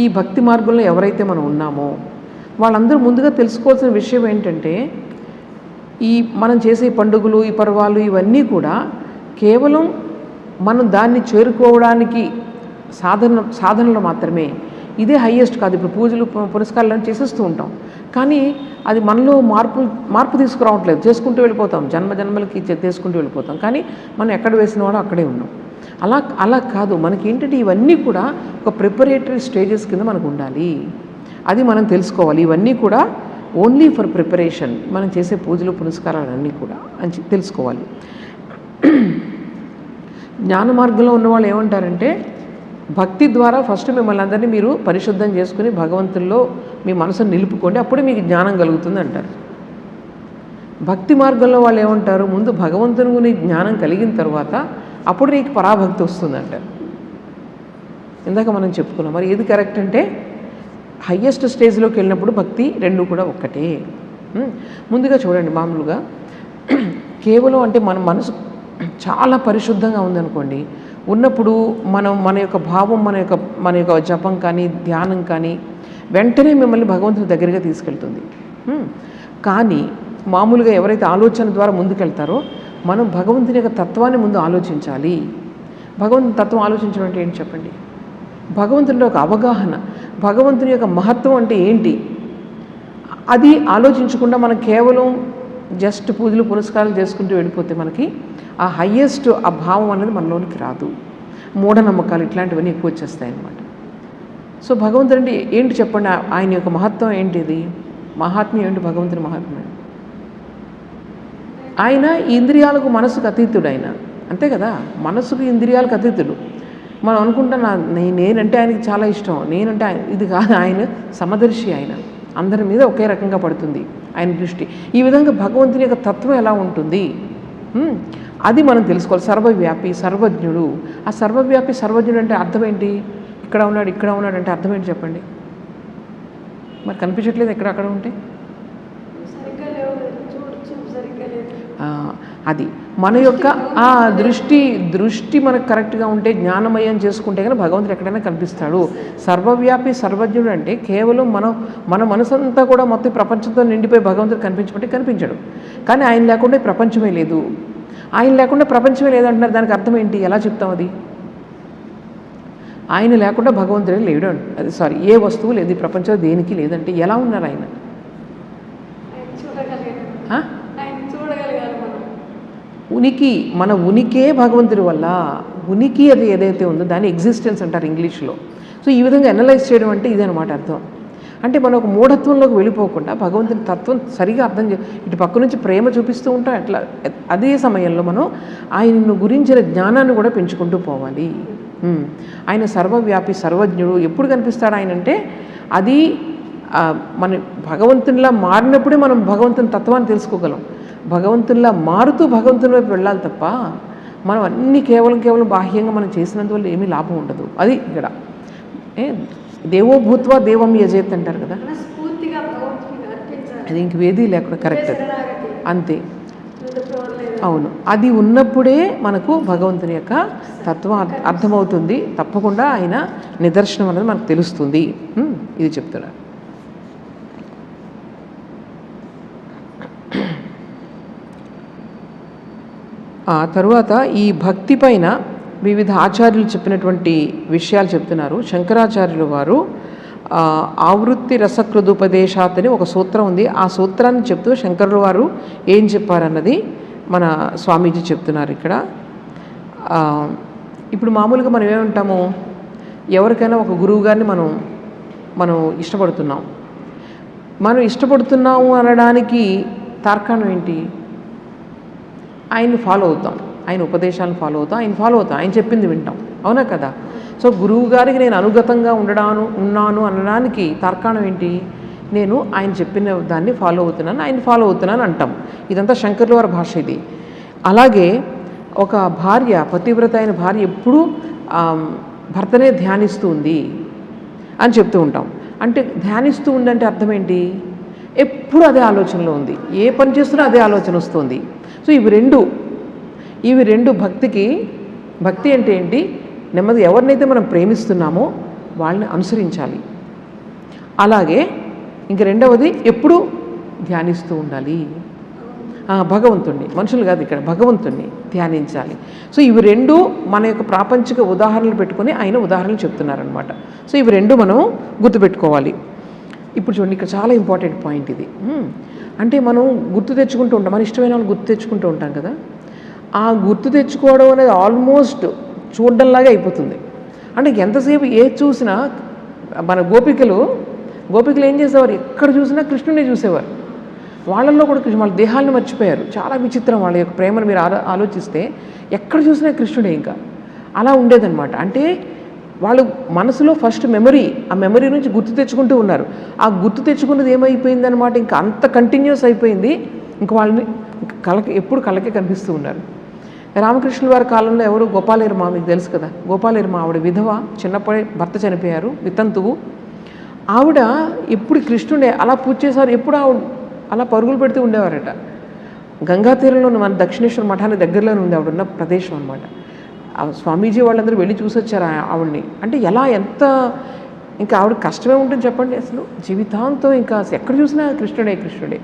ఈ భక్తి మార్గంలో ఎవరైతే మనం ఉన్నామో వాళ్ళందరూ ముందుగా తెలుసుకోవాల్సిన విషయం ఏంటంటే, ఈ మనం చేసే పండుగలు, ఈ పర్వాలు ఇవన్నీ కూడా కేవలం మనం దాన్ని చేరుకోవడానికి సాధనలు మాత్రమే. ఇదే హయ్యెస్ట్ కాదు. ఇప్పుడు పూజలు పురస్కారాలను చేసేస్తూ ఉంటాం, కానీ అది మనలో మార్పు తీసుకురావట్లేదు. చేసుకుంటూ వెళ్ళిపోతాం, జన్మలకి చేసుకుంటూ వెళ్ళిపోతాం, కానీ మనం ఎక్కడ వేసిన వాడో అక్కడే ఉన్నాం. అలా కాదు. మనకి ఏంటంటే ఇవన్నీ కూడా ఒక ప్రిపరేటరీ స్టేజెస్ కింద మనకు ఉండాలి. అది మనం తెలుసుకోవాలి. ఇవన్నీ కూడా ఓన్లీ ఫర్ ప్రిపరేషన్, మనం చేసే పూజలు పునస్కారాలన్నీ కూడా అని తెలుసుకోవాలి. జ్ఞాన మార్గంలో ఉన్నవాళ్ళు ఏమంటారంటే, భక్తి ద్వారా ఫస్ట్ మిమ్మల్ని అందరినీ మీరు పరిశుద్ధం చేసుకుని భగవంతుల్లో మీ మనసును నిలుపుకోండి, అప్పుడే మీకు జ్ఞానం కలుగుతుంది అంటారు. భక్తి మార్గంలో వాళ్ళు ఏమంటారు, ముందు భగవంతుని గురించి జ్ఞానం కలిగిన తర్వాత అప్పుడు నీకు పరాభక్తి వస్తుంది అంటారు. ఇందాక మనం చెప్పుకున్నాం. మరి ఏది కరెక్ట్ అంటే, హయ్యెస్ట్ స్టేజ్లోకి వెళ్ళినప్పుడు భక్తి రెండు కూడా ఒక్కటే. ముందుగా చూడండి, మామూలుగా కేవలం అంటే మన మనసు చాలా పరిశుద్ధంగా ఉందనుకోండి, ఉన్నప్పుడు మన యొక్క భావం, మన యొక్క జపం కానీ ధ్యానం కానీ వెంటనే మిమ్మల్ని భగవంతుని దగ్గరగా తీసుకెళ్తుంది. కానీ మామూలుగా ఎవరైతే ఆలోచన ద్వారా ముందుకెళ్తారో, మనం భగవంతుని యొక్క తత్వాన్ని ముందు ఆలోచించాలి. భగవంతుని తత్వం ఆలోచించడం అంటే ఏంటి చెప్పండి? భగవంతుని ఒక అవగాహన, భగవంతుని యొక్క మహత్వం అంటే ఏంటి, అది ఆలోచించకుండా మనం కేవలం జస్ట్ పూజలు పురస్కారాలు చేసుకుంటూ వెళ్ళిపోతే మనకి ఆ హయ్యెస్ట్ ఆ భావం అనేది మనలోనికి రాదు. మూఢనమ్మకాలు ఇట్లాంటివన్నీ ఎక్కువ వచ్చేస్తాయి అన్నమాట. సో భగవంతుడు అంటే ఏంటి చెప్పండి? ఆయన యొక్క మహత్వం ఏంటిది? మహాత్మ్యం ఏంటి? భగవంతుని మహాత్మ్యం, ఆయన ఇంద్రియాలకు మనసుకు అతీతుడు. ఆయన అంతే కదా, మనసుకు ఇంద్రియాలకు అతీతుడు. మనం అనుకుంటాం నేనంటే ఆయనకి చాలా ఇష్టం, నేనంటే ఆయన, ఇది కాదు. ఆయన సమదర్శి, ఆయన అందరి మీద ఒకే రకంగా పడుతుంది ఆయన దృష్టి. ఈ విధంగా భగవంతుని యొక్క తత్వం ఎలా ఉంటుంది అది మనం తెలుసుకోవాలి. సర్వవ్యాపి, సర్వజ్ఞుడు. ఆ సర్వవ్యాపి సర్వజ్ఞుడు అంటే అర్థం ఏంటి? ఇక్కడ ఉన్నాడు అంటే అర్థం ఏంటి చెప్పండి? మరి కనిపించట్లేదు ఎక్కడ అక్కడ ఉంటే? అది మన యొక్క ఆ దృష్టి మనకు కరెక్ట్గా ఉంటే, జ్ఞానమయం చేసుకుంటే కానీ భగవంతుడు ఎక్కడైనా కనిపిస్తాడు. సర్వవ్యాపి సర్వజ్ఞుడు అంటే కేవలం మన మనసంతా కూడా మొత్తం ప్రపంచంతో నిండిపోయి భగవంతుడు కనిపించమంటే కనిపించడు. కానీ ఆయన లేకుండా ప్రపంచమే లేదు, ఆయన లేకుండా ప్రపంచమే లేదంటున్నారు. దానికి అర్థం ఏంటి? ఎలా చెప్తాం అది? ఆయన లేకుండా భగవంతుడే లేడు అంట. అది సారీ, ఏ వస్తువు లేదు ఈ ప్రపంచంలో, దేనికి లేదంటే ఎలా ఉన్నారు ఆయన? ఉనికి, మన ఉనికే భగవంతుడి వల్ల. ఉనికి అది ఏదైతే ఉందో దాని ఎగ్జిస్టెన్స్ అంటారు ఇంగ్లీష్లో. సో ఈ విధంగా అనలైజ్ చేయడం అంటే ఇదనమాట అర్థం. అంటే మనం ఒక మూఢత్వంలోకి వెళ్ళిపోకుండా భగవంతుని తత్వం సరిగా అర్థం ఇటు పక్క నుంచి ప్రేమ చూపిస్తూ ఉంటాం. అట్లా అదే సమయంలో మనం ఆయన గురించిన జ్ఞానాన్ని కూడా పెంచుకుంటూ పోవాలి. ఆయన సర్వవ్యాపి సర్వజ్ఞుడు. ఎప్పుడు కనిపిస్తాడు ఆయన అంటే, అది మన భగవంతునిలా మారినప్పుడే మనం భగవంతుని తత్వాన్ని తెలుసుకోగలం. భగవంతునిలా మారుతూ భగవంతుని వైపు వెళ్ళాలి తప్ప మనం అన్నీ కేవలం బాహ్యంగా మనం చేసినందువల్ల ఏమీ లాభం ఉండదు. అది ఇక్కడ దేవో భూత్వా దేవం యజేత్ అంటారు కదా, అది ఇంక వేది లేకుండా కరెక్ట్, అది అంతే. అవును, అది ఉన్నప్పుడే మనకు భగవంతుని యొక్క తత్వం అర్థమవుతుంది. తప్పకుండా ఆయన నిదర్శనం అనేది మనకు తెలుస్తుంది. ఇది చెప్తున్నారు. ఆ తరువాత ఈ భక్తి పైన వివిధ ఆచార్యులు చెప్పినటువంటి విషయాలు చెప్తున్నారు. శంకరాచార్యులు వారు ఆవృత్తి రసకృదుపదేశాత్ అని ఒక సూత్రం ఉంది. ఆ సూత్రాన్ని చెప్తూ శంకరుల వారు ఏం చెప్పారన్నది మన స్వామీజీ చెప్తున్నారు ఇక్కడ. ఇప్పుడు మామూలుగా మనం ఏమంటాము, ఎవరికైనా ఒక గురువు గారిని మనం ఇష్టపడుతున్నాము అనడానికి తార్కాణం ఏంటి? ఆయన్ని ఫాలో అవుతాం, ఆయన ఉపదేశాలను ఫాలో అవుతాం, ఆయన చెప్పింది వింటాం, అవునా కదా? సో గురువు గారికి నేను అనుగతంగా ఉన్నాను అనడానికి తార్కాణం ఏంటి? నేను ఆయన చెప్పిన దాన్ని ఫాలో అవుతున్నాను అంటాం. ఇదంతా శంకర్ల వారి భాష ఇది. అలాగే ఒక భార్య, పతివ్రత అయిన భార్య ఎప్పుడూ భర్తనే ధ్యానిస్తూ ఉంది అని చెప్తూ ఉంటాం. అంటే ధ్యానిస్తూ ఉందంటే అర్థం ఏంటి? ఎప్పుడు అదే ఆలోచనలో ఉంది, ఏ పని చేస్తున్నా అదే ఆలోచన వస్తుంది. సో ఇవి రెండు భక్తి అంటే ఏంటి? నెమ్మది ఎవరినైతే మనం ప్రేమిస్తున్నామో వాళ్ళని అనుసరించాలి. అలాగే ఇంక రెండవది ఎప్పుడూ ధ్యానిస్తూ ఉండాలి. భగవంతుణ్ణి, మనుషులు కాదు ఇక్కడ, భగవంతుణ్ణి ధ్యానించాలి. సో ఇవి రెండు మన యొక్క ప్రాపంచిక ఉదాహరణలు పెట్టుకొని ఆయన ఉదాహరణలు చెప్తున్నారనమాట. సో ఇవి రెండు మనం గుర్తుపెట్టుకోవాలి. ఇప్పుడు చూడండి, ఇక్కడ చాలా ఇంపార్టెంట్ పాయింట్ ఇది. అంటే మనం గుర్తు తెచ్చుకుంటూ ఉంటాం, మన ఇష్టమైన వాళ్ళు గుర్తు తెచ్చుకుంటూ ఉంటాం కదా. ఆ గుర్తు తెచ్చుకోవడం అనేది ఆల్మోస్ట్ చూడడంలాగే అయిపోతుంది. అంటే ఎంతసేపు ఏది చూసినా మన గోపికలు ఏం చేసేవారు, ఎక్కడ చూసినా కృష్ణుని చూసేవారు. వాళ్ళల్లో కూడా కృష్ణ, వాళ్ళ దేహాలను మర్చిపోయారు. చాలా విచిత్రం వాళ్ళ యొక్క ప్రేమను మీరు ఆలోచిస్తే ఎక్కడ చూసినా కృష్ణుడే. ఇంకా అలా ఉండేదన్నమాట. అంటే వాళ్ళు మనసులో ఫస్ట్ మెమరీ, ఆ మెమరీ నుంచి గుర్తు తెచ్చుకుంటూ ఉన్నారు. ఆ గుర్తు తెచ్చుకున్నది ఏమైపోయింది అనమాట, ఇంకా అంత కంటిన్యూస్ అయిపోయింది. ఇంకా వాళ్ళని ఎప్పుడు కళ్ళకే కనిపిస్తూ ఉన్నారు. రామకృష్ణుల వారి కాలంలో ఎవరు, గోపాలేరమ్మ, మీకు తెలుసు కదా. గోపాలేరమ్మ ఆవిడ విధవ, చిన్నప్పుడే భర్త చనిపోయారు, వితంతువు. ఆవిడ ఎప్పుడు కృష్ణుడే అలా పూజ చేశారు. ఎప్పుడు ఆవిడ అలా పరుగులు పెడుతూ ఉండేవారట. గంగా తీరంలో మన దక్షిణేశ్వర మఠానికి దగ్గరలోనే ఉంది ఆవిడ ఉన్న ప్రదేశం అనమాట. స్వామీజీ వాళ్ళందరూ వెళ్ళి చూసొచ్చారు ఆవిడ్ని. అంటే ఎంత ఇంకా ఆవిడ కష్టమే ఉంటుంది చెప్పండి. అసలు జీవితాంతం ఇంకా ఎక్కడ చూసినా కృష్ణుడే.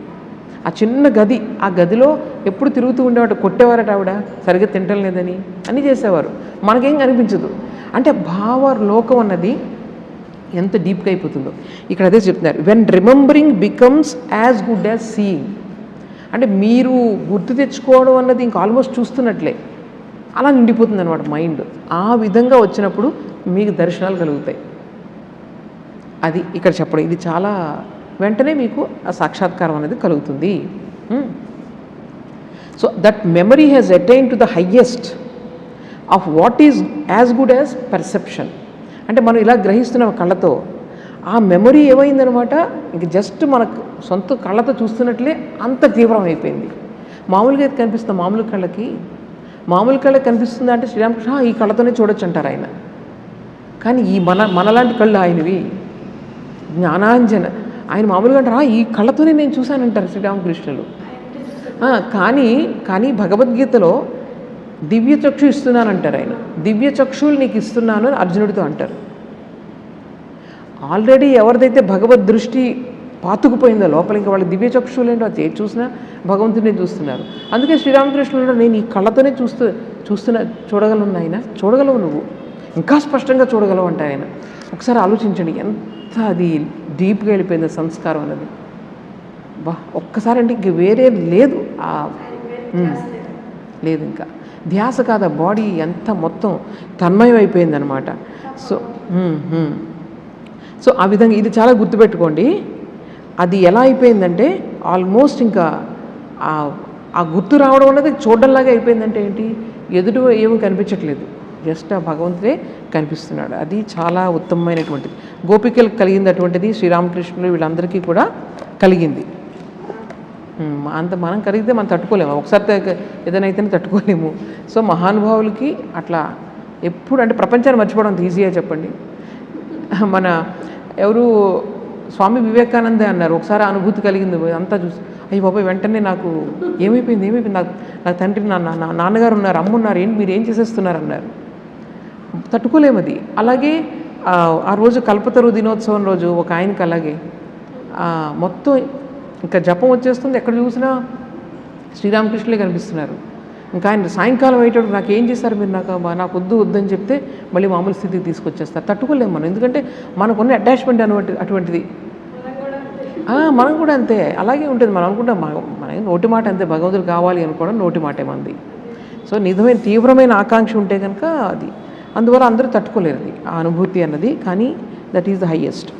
ఆ చిన్న గది, ఆ గదిలో ఎప్పుడు తిరుగుతూ ఉండేవాడు. కొట్టేవారట ఆవిడ సరిగ్గా తింటం లేదని, అన్నీ చేసేవారు. మనకేం కనిపించదు. అంటే భావలోకం అన్నది ఎంత డీప్గా అయిపోతుందో ఇక్కడ అదే చెప్తున్నారు. When remembering becomes as good as seeing. అంటే మీరు గుర్తు తెచ్చుకోవడం అన్నది ఇంకా ఆల్మోస్ట్ చూస్తున్నట్లే అలా నిండిపోతుంది అనమాట మైండ్. ఆ విధంగా వచ్చినప్పుడు మీకు దర్శనాలు కలుగుతాయి. అది ఇక్కడ చెప్పడం. ఇది చాలా వెంటనే మీకు ఆ సాక్షాత్కారం అనేది కలుగుతుంది. So that memory has attain to the highest of what is as good as perception. అంటే మనం ఇలా గ్రహిస్తున్నాం కళ్ళతో, ఆ మెమరీ ఏమైందనమాట, ఇంక జస్ట్ మనకు సొంత కళ్ళతో చూస్తున్నట్లే అంత తీవ్రం అయిపోయింది. మామూలుగా అయితే కనిపిస్తుంది, మామూలు కళ్ళకి కనిపిస్తుందా అంటే శ్రీరామకృష్ణ ఈ కళ్ళతోనే చూడొచ్చు అంటారు ఆయన. కానీ ఈ మనలాంటి కళ్ళు ఆయనవి, జ్ఞానాంజన. ఆయన మామూలుగా అంటారు ఈ కళ్ళతోనే నేను చూశానంటారు శ్రీరామకృష్ణులు. కానీ భగవద్గీతలో దివ్య చక్షు ఇస్తున్నానంటారు ఆయన. దివ్య చక్షువులు నీకు ఇస్తున్నాను అని అర్జునుడితో అంటారు. ఆల్రెడీ ఎవరిదైతే భగవద్ దృష్టి పాతుకుపోయిందో లోపల, ఇంకా వాళ్ళ దివ్య చక్షువులు ఏంటో అది చూసినా భగవంతుడిని చూస్తున్నారు. అందుకే శ్రీరామకృష్ణుడు నేను ఈ కళ్ళతోనే చూడగలను ఆయన. చూడగలవు నువ్వు, ఇంకా స్పష్టంగా చూడగలవు అంట ఆయన. ఒకసారి ఆలోచించండి ఎంత అది డీప్గా వెళ్ళిపోయింది సంస్కారం అనేది. ఒక్కసారి అంటే ఇంక వేరే లేదు, లేదు ఇంకా ధ్యాస కాదు, ఆ బాడీ ఎంత మొత్తం తన్మయం అయిపోయిందనమాట. సో ఆ విధంగా ఇది చాలా గుర్తుపెట్టుకోండి. అది ఎలా అయిపోయిందంటే ఆల్మోస్ట్ ఇంకా ఆ గుర్తు రావడం అనేది చూడడంలాగా అయిపోయిందంటే ఏంటి, ఎదుటి ఏమీ కనిపించట్లేదు, జస్ట్ ఆ భగవంతుడే కనిపిస్తున్నాడు. అది చాలా ఉత్తమమైనటువంటిది. గోపికలకు కలిగింది అటువంటిది, శ్రీరామకృష్ణులు వీళ్ళందరికీ కూడా కలిగింది. అంత మనం కలిగితే మనం తట్టుకోలేము, ఒకసారి ఏదైనా అయితేనే తట్టుకోలేము. సో మహానుభావులకి అట్లా ఎప్పుడు అంటే ప్రపంచాన్ని మర్చిపోవడం అంత ఈజీగా చెప్పండి. మన ఎవరు స్వామి వివేకానందే అన్నారు, ఒకసారి అనుభూతి కలిగింది అంతా చూసి, అయ్యి బాబాయ్ వెంటనే నాకు ఏమైపోయింది నాకు తండ్రి నాన్నగారు ఉన్నారు, అమ్మ ఉన్నారు, ఏంటి మీరు ఏం చేసేస్తున్నారు అన్నారు. తట్టుకోలేము అది. అలాగే ఆ రోజు కల్పతరు దినోత్సవం రోజు ఒక ఆయనకి అలాగే మొత్తం ఇంకా జపం వచ్చేస్తుంది, ఎక్కడ చూసినా శ్రీరామకృష్ణులే కనిపిస్తున్నారు. ఇంకా ఆయన సాయంకాలం అయ్యేటప్పుడు నాకు ఏం చేశారు మీరు, నాకు వద్దని చెప్తే మళ్ళీ మామూలు స్థితికి తీసుకొచ్చేస్తారు. తట్టుకోలేము మనం, ఎందుకంటే మనకున్న అటాచ్మెంట్ అటువంటిది. మనం కూడా అంతే, అలాగే ఉంటుంది. మనం అనుకుంటాం మన నోటి మాట అంతే, భగవంతుడు కావాలి అనుకోవడం నోటి మాటే మంది. సో నిజమైన తీవ్రమైన ఆకాంక్ష ఉంటే కనుక అది, అందువల్ల అందరూ తట్టుకోలేరు అది, ఆ అనుభూతి అన్నది. కానీ దట్ ఈస్ ద హైయెస్ట్.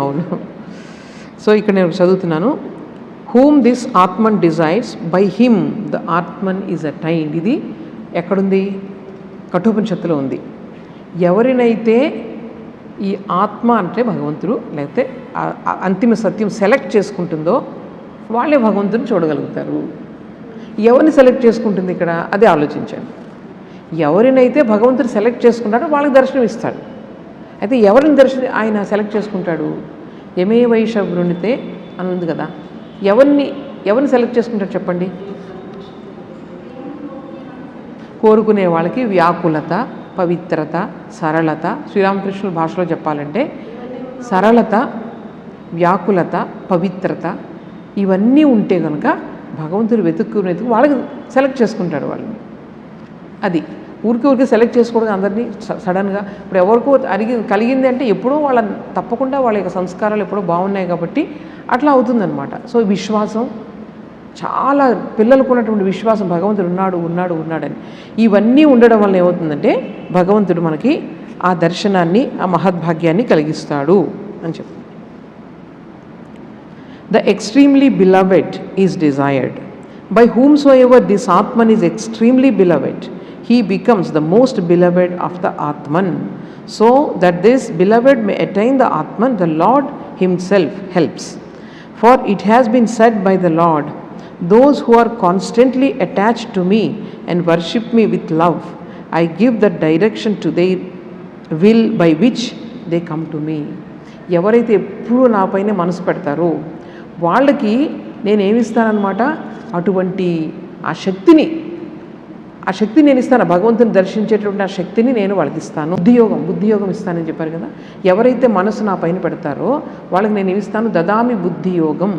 అవును. సో ఇక్కడ నేను చదువుతున్నాను, whom this Atman desires by him the Atman is attained. ఇది ఎక్కడుంది, కఠోపనిషత్తులో ఉంది. ఎవరినైతే ఈ ఆత్మ అంటే భగవంతుడు లేకపోతే అంతిమ సత్యం సెలెక్ట్ చేసుకుంటుందో వాళ్ళే భగవంతుని చూడగలుగుతారు. ఎవరిని సెలెక్ట్ చేసుకుంటుంది ఇక్కడ అదే ఆలోచించండి. ఎవరినైతే భగవంతుడు సెలెక్ట్ చేసుకుంటాడో వాళ్ళకి దర్శనం ఇస్తాడు. అయితే ఎవరిని ఆయన సెలెక్ట్ చేసుకుంటాడు, యమే వైష వృణితే అని ఉంది కదా, ఎవరిని సెలెక్ట్ చేసుకుంటారు చెప్పండి? కోరుకునే వాళ్ళకి వ్యాకులత, పవిత్రత, సరళత, శ్రీరామకృష్ణుల భాషలో చెప్పాలంటే సరళత, వ్యాకులత, పవిత్రత ఇవన్నీ ఉంటే కనుక భగవంతుడు వెతుక్కునేందుకు వాళ్ళకి సెలెక్ట్ చేసుకుంటాడు వాళ్ళని. అది ఊరికి సెలెక్ట్ చేసుకోవడం అందరినీ సడన్గా ఇప్పుడు ఎవరికో కలిగింది అంటే ఎప్పుడో వాళ్ళ తప్పకుండా వాళ్ళ యొక్క సంస్కారాలు ఎప్పుడో బాగున్నాయి కాబట్టి అట్లా అవుతుందన్నమాట. సో విశ్వాసం, చాలా పిల్లలకు ఉన్నటువంటి విశ్వాసం భగవంతుడు ఉన్నాడని ఇవన్నీ ఉండడం వల్ల ఏమవుతుందంటే భగవంతుడు మనకి ఆ దర్శనాన్ని, ఆ మహద్భాగ్యాన్ని కలిగిస్తాడు అని చెప్పి. The extremely beloved is desired. By whomsoever this Atman is extremely beloved, he becomes the most beloved of the Atman. So that this beloved may attain the Atman, the Lord himself helps. For it has been said by the Lord, those who are constantly attached to me and worship me with love, I give the direction to their will by which they come to me. ఎవరైతే ఎప్పుడూ నా పైన మనసు పెడతారో వాళ్ళకి నేనేమిస్తానన్నమాట, అటువంటి ఆ శక్తిని నేను ఇస్తాను. భగవంతుని దర్శించేటువంటి ఆ శక్తిని నేను వాళ్ళకి ఇస్తాను. బుద్ధియోగం ఇస్తానని చెప్పారు కదా. ఎవరైతే మనసు నా పైన పెడతారో వాళ్ళకి నేను ఏమిస్తాను, దదామి బుద్ధియోగం.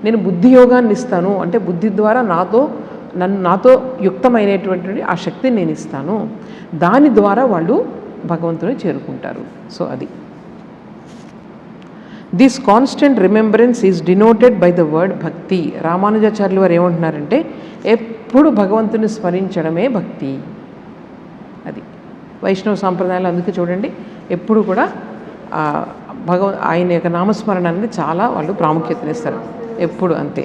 నేను బుద్ధియోగాన్ని ఇస్తాను అంటే బుద్ధి ద్వారా నాతో యుక్తమైనటువంటి ఆ శక్తిని నేను ఇస్తాను. దాని ద్వారా వాళ్ళు భగవంతుని చేరుకుంటారు. సో అది this constant remembrance is denoted by the word భక్తి. రామానుజాచార్యులు వారు ఏమంటున్నారంటే ఎప్పుడు భగవంతుని స్మరించడమే భక్తి. అది వైష్ణవ సాంప్రదాయాలు. అందుకే చూడండి ఎప్పుడు కూడా ఆయన యొక్క నామస్మరణ అనేది చాలా వాళ్ళు ప్రాముఖ్యతనిస్తారు ఎప్పుడు, అంతే.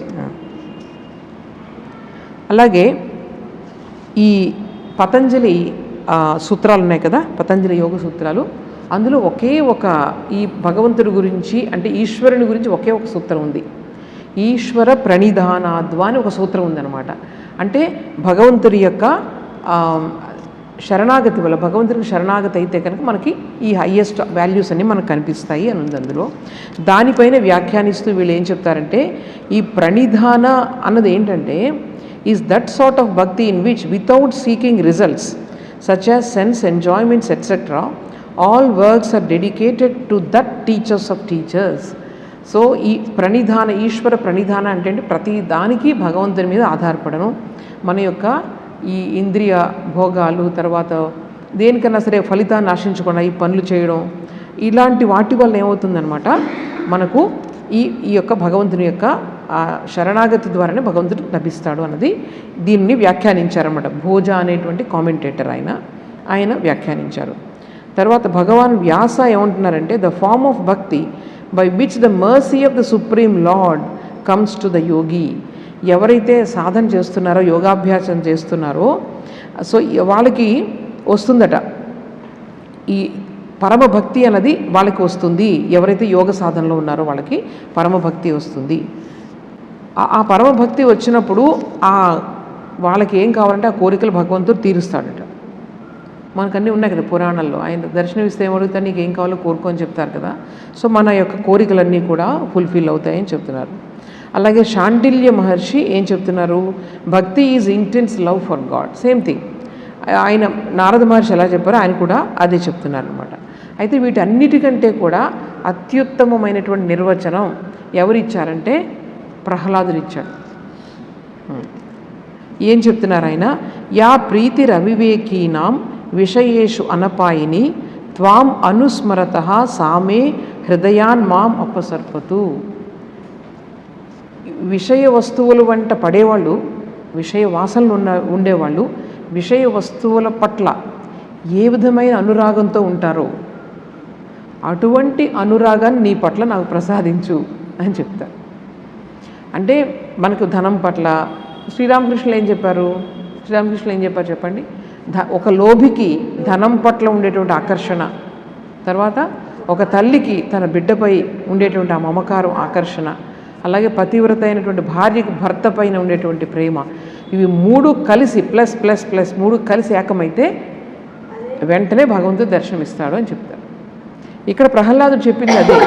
అలాగే ఈ పతంజలి సూత్రాలు ఉన్నాయి కదా, పతంజలి యోగ సూత్రాలు, అందులో ఒకే ఒక ఈ భగవంతుడి గురించి అంటే ఈశ్వరుని గురించి ఒకే ఒక సూత్రం ఉంది. ఈశ్వర ప్రణిధానాద్వా అని ఒక సూత్రం ఉందన్నమాట. అంటే భగవంతుడి యొక్క శరణాగతి వల్ల, భగవంతుడికి శరణాగతి అయితే కనుక మనకి ఈ హయ్యెస్ట్ వాల్యూస్ అన్నీ మనకు కనిపిస్తాయి అని ఉంది అందులో. దానిపైన వ్యాఖ్యానిస్తూ వీళ్ళు ఏం చెప్తారంటే ఈ ప్రణిధాన అన్నది ఏంటంటే ఈజ్ దట్ సార్ట్ ఆఫ్ భక్తి in which without seeking results such as sense enjoyments etcetera all works are dedicated to that teachers of teachers. So ఈ ప్రణిధాన, ఈశ్వర ప్రణిధాన అంటే ప్రతి దానికి భగవంతుని మీద ఆధారపడను. మన యొక్క ఈ ఇంద్రియ భోగాలు, తర్వాత దేనికన్నా సరే ఫలితాన్ని ఆశించకుండా ఈ పనులు చేయడం, ఇలాంటి వాటి వల్ల ఏమవుతుందన్నమాట మనకు ఈ యొక్క భగవంతుని యొక్క శరణాగతి ద్వారానే భగవంతుడు లభిస్తాడు అన్నది దీన్ని వ్యాఖ్యానించారన్నమాట. భోజ అనేటువంటి కామెంటేటర్ ఆయన వ్యాఖ్యానించారు. తర్వాత భగవాన్ వ్యాస ఏమంటున్నారంటే the form of bhakti by which the mercy of the supreme Lord comes to the yogi. ఎవరైతే సాధన చేస్తున్నారో, యోగాభ్యాసం చేస్తున్నారో, సో వాళ్ళకి వస్తుందట ఈ పరమభక్తి అన్నది వాళ్ళకి వస్తుంది. ఎవరైతే యోగ సాధనలో ఉన్నారో వాళ్ళకి పరమభక్తి వస్తుంది. ఆ పరమభక్తి వచ్చినప్పుడు వాళ్ళకి ఏం కావాలంటే ఆ కోరికలు భగవంతుడు తీరుస్తాడట. మనకన్నీ ఉన్నాయి కదా పురాణాల్లో, ఆయన దర్శనమిస్తే ఏమడుగుతారు, నీకు ఏం కావాలో కోరుకొని చెప్తారు కదా. సో మన యొక్క కోరికలన్నీ కూడా ఫుల్ఫిల్ అవుతాయని చెప్తున్నారు. అలాగే శాండిల్య మహర్షి ఏం చెప్తున్నారు, భక్తి is intense love for God. Same thing ఆయన నారద మహర్షి ఎలా చెప్పారో ఆయన కూడా అదే చెప్తున్నారు అనమాట. అయితే వీటన్నిటికంటే కూడా అత్యుత్తమమైనటువంటి నిర్వచనం ఎవరిచ్చారంటే ప్రహ్లాదుడు ఇచ్చాడు. ఏం చెప్తున్నారు ఆయన, యా ప్రీతిరవివేకీనాం విషయేషు అనపాయిని త్వాం అనుస్మరత సామే హృదయాన్ మాం అపసర్పతు. విషయ వస్తువుల వంట పడేవాళ్ళు, విషయ వాసనలు ఉండేవాళ్ళు విషయ వస్తువుల పట్ల ఏ విధమైన అనురాగంతో ఉంటారో అటువంటి అనురాగాన్ని నీ పట్ల నాకు ప్రసాదించు అని చెప్తారు. అంటే మనకు ధనం పట్ల శ్రీరామకృష్ణులు ఏం చెప్పారు చెప్పండి. ఒక లోభికి ధనం పట్ల ఉండేటువంటి ఆకర్షణ, తర్వాత ఒక తల్లికి తన బిడ్డపై ఉండేటువంటి ఆ మమకారం, ఆకర్షణ, అలాగే పతివ్రత అయినటువంటి భార్యకు భర్త పైన ఉండేటువంటి ప్రేమ, ఇవి మూడు కలిసి ప్లస్ ప్లస్ ప్లస్ మూడు కలిసి ఏకమైతే వెంటనే భగవంతుడు దర్శనమిస్తాడు అని చెప్తారు. ఇక్కడ ప్రహ్లాదుడు చెప్పింది అదే.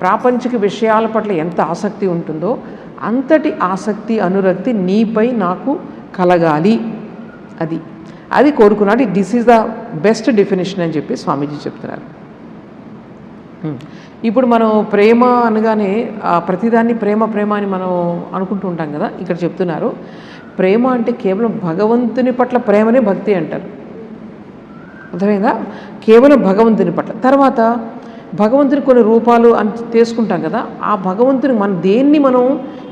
ప్రాపంచిక విషయాల పట్ల ఎంత ఆసక్తి ఉంటుందో అంతటి ఆసక్తి అనురక్తి నీపై నాకు కలగాలి, అది కోరుకున్నాడు. This is the best definition అని చెప్పి స్వామీజీ చెప్తున్నారు. ఇప్పుడు మనం ప్రేమ అనగానే ప్రతిదాన్ని ప్రేమ అని మనం అనుకుంటూ ఉంటాం కదా. ఇక్కడ చెప్తున్నారు ప్రేమ అంటే కేవలం భగవంతుని పట్ల ప్రేమనే భక్తి అంటారు. అర్థమైందా? కేవలం భగవంతుని పట్ల. తర్వాత భగవంతుని కొన్ని రూపాలు తీసుకుంటాం కదా, ఆ భగవంతుని దేన్ని మనం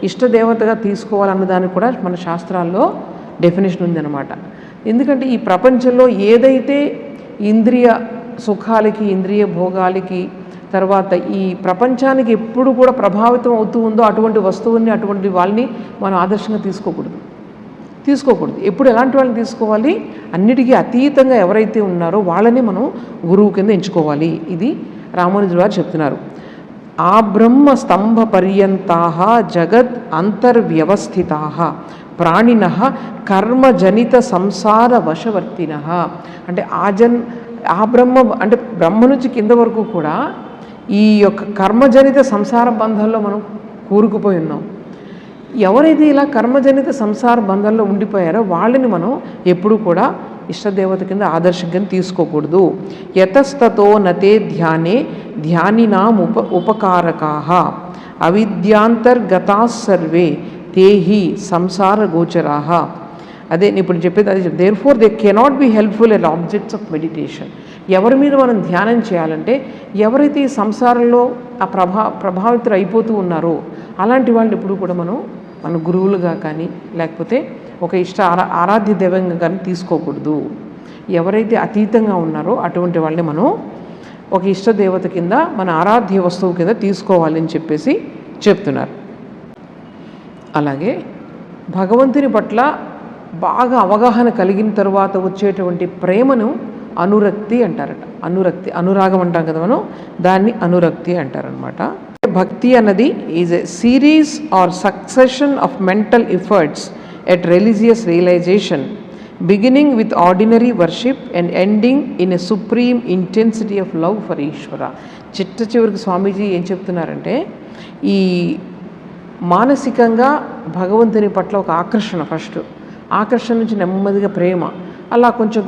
ఇష్టదేవతగా తీసుకోవాలన్న దానికి కూడా మన శాస్త్రాల్లో డెఫినేషన్ ఉందన్నమాట. ఎందుకంటే ఈ ప్రపంచంలో ఏదైతే ఇంద్రియ సుఖాలకి, ఇంద్రియ భోగాలకి, తర్వాత ఈ ప్రపంచానికి ఎప్పుడు కూడా ప్రభావితం అవుతూ ఉందో అటువంటి వస్తువుని, అటువంటి వాళ్ళని మనం ఆదర్శంగా తీసుకోకూడదు. ఎప్పుడు ఎలాంటి వాళ్ళని తీసుకోవాలి? అన్నిటికీ అతీతంగా ఎవరైతే ఉన్నారో వాళ్ళని మనం గురువు కింద ఎంచుకోవాలి. ఇది రామానుజుల వారు చెప్తున్నారు. ఆ బ్రహ్మ స్తంభ పర్యంతాః జగత్ అంతర్వ్యవస్థితాః ప్రాణినః కర్మజనిత సంసార వశవర్తినః. అంటే ఆ బ్రహ్మ అంటే బ్రహ్మ నుంచి కింద వరకు కూడా ఈ యొక్క కర్మజనిత సంసార బంధాల్లో మనం కూరుకుపోయి ఉన్నాం. ఎవరైతే ఇలా కర్మజనిత సంసార బంధాల్లో ఉండిపోయారో వాళ్ళని మనం ఎప్పుడూ కూడా ఇష్టదేవత కింద ఆదర్శంగా తీసుకోకూడదు. యతస్తతో నతే ధ్యానినాం ఉపకారకాః అవిద్యాంతర్గతాః సర్వే తేహి సంసార గోచరాః. అదే నేను ఇప్పుడు చెప్పేది అదే. Therefore they cannot be helpful at objects of meditation. ఎవరి మీద మనం ధ్యానం చేయాలంటే ఎవరైతే ఈ సంసారంలో ఆ ప్రభావితులు అయిపోతూ ఉన్నారో అలాంటి వాళ్ళు ఎప్పుడు కూడా మన గురువులుగా కానీ లేకపోతే ఒక ఆరాధ్య దైవంగా కానీ తీసుకోకూడదు. ఎవరైతే అతీతంగా ఉన్నారో అటువంటి వాళ్ళని మనం ఒక ఇష్టదేవత కింద, మన ఆరాధ్య వస్తువు కింద తీసుకోవాలని చెప్పేసి చెప్తున్నారు. అలాగే భగవంతుని పట్ల బాగా అవగాహన కలిగిన తర్వాత వచ్చేటువంటి ప్రేమను అనురక్తి అంటారట. అనురాగం అంటాం కదా మనం, దాన్ని అనురక్తి అంటారనమాట. భక్తి అన్నది is a series or succession of mental efforts at religious realization beginning with ordinary worship and ending in a supreme intensity of love for Ishwara. చివరికి స్వామీజీ ఏం చెప్తున్నారంటే ఈ మానసికంగా భగవంతుని పట్ల ఒక ఆకర్షణ నుంచి నెమ్మదిగా ప్రేమ, అలా కొంచెం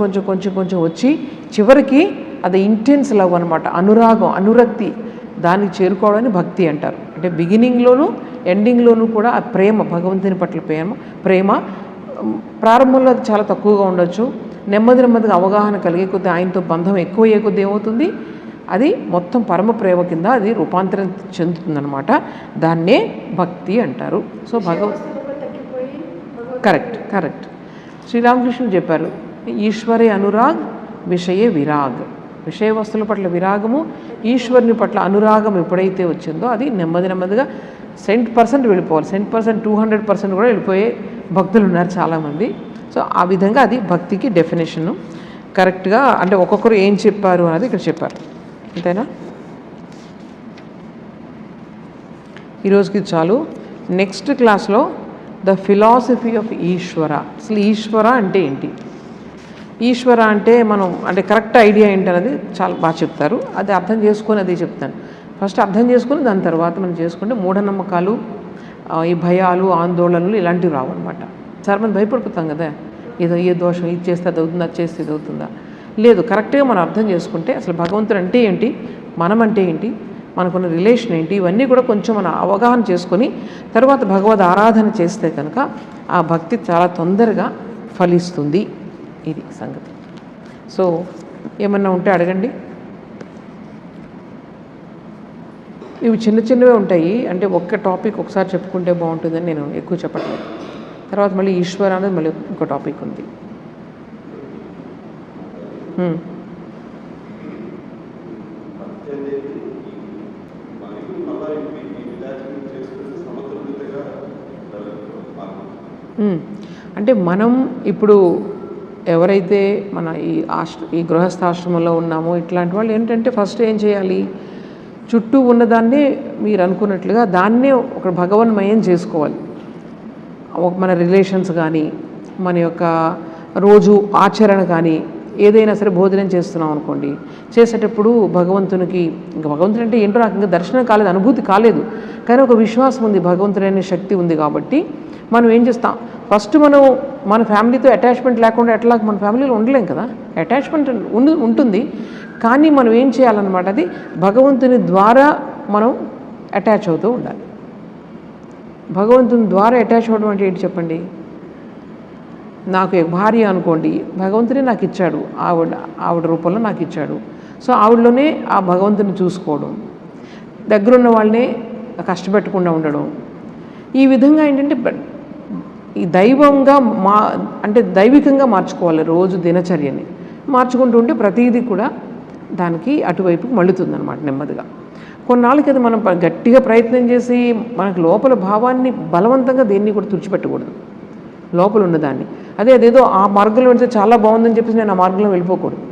వచ్చి చివరికి అది ఇంటెన్స్ లవ్ అనమాట. అనురక్తి దానికి చేరుకోవడాన్ని భక్తి అంటారు. అంటే బిగినింగ్లోను ఎండింగ్లోనూ కూడా ఆ ప్రేమ, భగవంతుని పట్ల ప్రేమ ప్రారంభంలో అది చాలా తక్కువగా ఉండొచ్చు. నెమ్మదిగా అవగాహన కలిగే కొద్దీ, ఆయనతో బంధం ఎక్కువ అయ్యే కొద్దీ ఏమవుతుంది, అది మొత్తం పరమ ప్రేమ కింద అది రూపాంతరం చెందుతుందన్నమాట. దాన్నే భక్తి అంటారు. సో కరెక్ట్ శ్రీరామకృష్ణుడు చెప్పారు, ఈశ్వరే అనురాగ్ విషయే విరాగ్. విషయ వస్తువుల పట్ల విరాగము, ఈశ్వరుని పట్ల అనురాగం ఎప్పుడైతే వచ్చిందో అది నెమ్మదిగా 100% వెళ్ళిపోవాలి. 100%, 200% కూడా వెళ్ళిపోయే భక్తులు ఉన్నారు చాలామంది. సో ఆ విధంగా అది భక్తికి డెఫినేషను కరెక్ట్గా. అంటే ఒక్కొక్కరు ఏం చెప్పారు అనేది ఇక్కడ చెప్పారు. అంతేనా? ఈరోజుకి చాలు. నెక్స్ట్ క్లాస్లో ద ఫిలాసఫీ ఆఫ్ ఈశ్వర. అసలు ఈశ్వర అంటే ఏంటి, ఈశ్వర అంటే అంటే కరెక్ట్ ఐడియా ఏంటనేది చాలా బాగా చెప్తారు. అది అర్థం చేసుకొని అదే చెప్తాను. ఫస్ట్ అర్థం చేసుకొని దాని తర్వాత మనం చేసుకుంటే మూఢనమ్మకాలు, ఈ భయాలు, ఆందోళనలు ఇలాంటివి రావు అనమాట. చాలా మంది భయపడిపోతాం కదా, ఏ దోషం, ఇది చేస్తే అది అవుతుందా, అది చేస్తే ఇది అవుతుందా. లేదు, కరెక్ట్గా మనం అర్థం చేసుకుంటే అసలు భగవంతుడు అంటే ఏంటి, మనం అంటే ఏంటి, మనకున్న రిలేషన్ ఏంటి, ఇవన్నీ కూడా కొంచెం మనం అవగాహన చేసుకొని తర్వాత భగవద్ ఆరాధన చేస్తే కనుక ఆ భక్తి చాలా తొందరగా ఫలిస్తుంది. ఇది సంగతి. సో ఏమన్నా ఉంటే అడగండి. ఇవి చిన్నవే ఉంటాయి. అంటే ఒక్క టాపిక్ ఒకసారి చెప్పుకుంటే బాగుంటుందని నేను ఎక్కువ చెప్పట్లేదు. తర్వాత మళ్ళీ ఈశ్వర అనేది మళ్ళీ ఇంకో టాపిక్ ఉంది. అంటే మనం ఇప్పుడు ఎవరైతే మన ఈ గృహస్థాశ్రమంలో ఉన్నామో ఇట్లాంటి వాళ్ళు ఏంటంటే ఫస్ట్ ఏం చేయాలి, చుట్టూ ఉన్నదాన్నే మీరు అనుకున్నట్లుగా దాన్నే ఒక భగవన్మయం చేసుకోవాలి. మన రిలేషన్స్ కానీ, మన యొక్క రోజు ఆచరణ కానీ ఏదైనా సరే భోజనం చేస్తున్నాం అనుకోండి, చేసేటప్పుడు భగవంతునికి, ఇంకా భగవంతుడు అంటే ఏంటో నాకు ఇంకా దర్శనం కాలేదు, అనుభూతి కాలేదు, కానీ ఒక విశ్వాసం ఉంది, భగవంతుడనే శక్తి ఉంది కాబట్టి మనం ఏం చేస్తాం, ఫస్ట్ మనం మన ఫ్యామిలీతో అటాచ్మెంట్ లేకుండా ఎట్లా మన ఫ్యామిలీలో ఉండలేం కదా, అటాచ్మెంట్ ఉంటుంది, కానీ మనం ఏం చేయాలన్నమాట, అది భగవంతుని ద్వారా మనం అటాచ్ అవుతూ ఉండాలి. భగవంతుని ద్వారా అటాచ్ అవ్వడం అంటే ఏంటి చెప్పండి? నాకు భార్య అనుకోండి, భగవంతుడే నాకు ఇచ్చాడు, ఆవిడ రూపంలో నాకు ఇచ్చాడు, సో ఆవిడలోనే ఆ భగవంతుని చూసుకోవడం, దగ్గరున్న వాళ్ళనే కష్టపెట్టకుండా ఉండడం, ఈ విధంగా ఏంటంటే ఈ దైవంగా అంటే దైవికంగా మార్చుకోవాలి. రోజు దినచర్యని మార్చుకుంటూ ఉంటే ప్రతిదీ కూడా దానికి అటువైపుకి మళ్ళుతుందన్నమాట నెమ్మదిగా. కొన్నాళ్ళకి అది మనం గట్టిగా ప్రయత్నం చేసి మనకు లోపల భావాన్ని బలవంతంగా దేన్ని కూడా తుడిచిపెట్టకూడదు, లోపల ఉన్నదాన్ని. అదేదో ఆ మార్గంలో వెళ్తే చాలా బాగుందని చెప్పేసి నేను ఆ మార్గంలో వెళ్ళిపోకూడదు.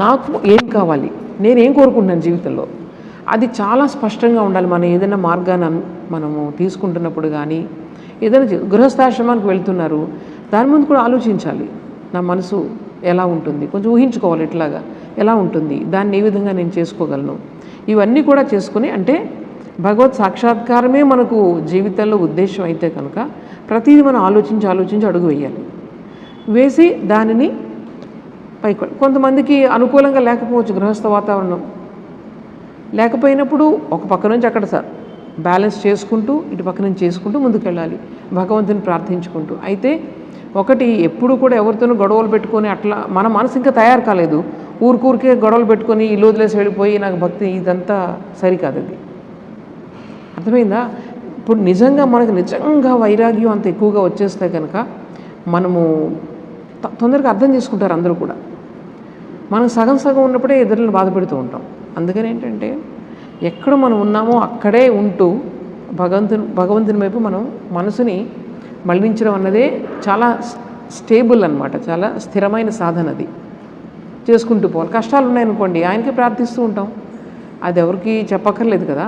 నాకు ఏం కావాలి, నేనేం కోరుకుంటున్నాను జీవితంలో, అది చాలా స్పష్టంగా ఉండాలి. మనం ఏదైనా మార్గాన్ని మనము తీసుకుంటున్నప్పుడు కానీ, ఏదైనా గృహస్థాశ్రమానికి వెళ్తున్నారు, దాని ముందు కూడా ఆలోచించాలి, నా మనసు ఎలా ఉంటుంది, కొంచెం ఊహించుకోవాలి, ఇట్లాగా ఎలా ఉంటుంది, దాన్ని ఏ విధంగా నేను చేసుకోగలను, ఇవన్నీ కూడా చేసుకుని, అంటే భగవత్ సాక్షాత్కారమే మనకు జీవితంలో ఉద్దేశం అయితే కనుక ప్రతిదీ మనం ఆలోచించి అడుగు వేయాలి. వేసి దానిని పైకి, కొంతమందికి అనుకూలంగా లేకపోవచ్చు గృహస్థ వాతావరణం, లేకపోయినప్పుడు ఒక పక్క నుంచి అక్కడ బ్యాలెన్స్ చేసుకుంటూ ఇటు పక్క నుంచి చేసుకుంటూ ముందుకెళ్ళాలి, భగవంతుని ప్రార్థించుకుంటూ. అయితే ఒకటి, ఎప్పుడు కూడా ఎవరితోనూ గొడవలు పెట్టుకొని అట్లా మన మనసు ఇంకా తయారు కాలేదు, ఊరికే గొడవలు పెట్టుకొని ఇల్లు వదిలేసి వెళ్ళిపోయి నాకు భక్తి, ఇదంతా సరికాదు. అది అర్థమైందా? ఇప్పుడు మనకు నిజంగా వైరాగ్యం అంత ఎక్కువగా వచ్చేస్తే కనుక మనము తొందరగా అర్థం చేసుకుంటారు అందరూ కూడా. మనం సగం ఉన్నప్పుడే ఇతరులను బాధపెడుతూ ఉంటాం. అందుకని ఏంటంటే ఎక్కడ మనం ఉన్నామో అక్కడే ఉంటూ భగవంతుని వైపు మనం మనసుని మళ్ళించడం అన్నదే చాలా స్టేబుల్ అన్నమాట, చాలా స్థిరమైన సాధన. అది చేసుకుంటూ పోవాలి. కష్టాలు ఉన్నాయనుకోండి, ఆయనకి ప్రార్థిస్తూ ఉంటాం, అది ఎవరికి చెప్పక్కర్లేదు కదా.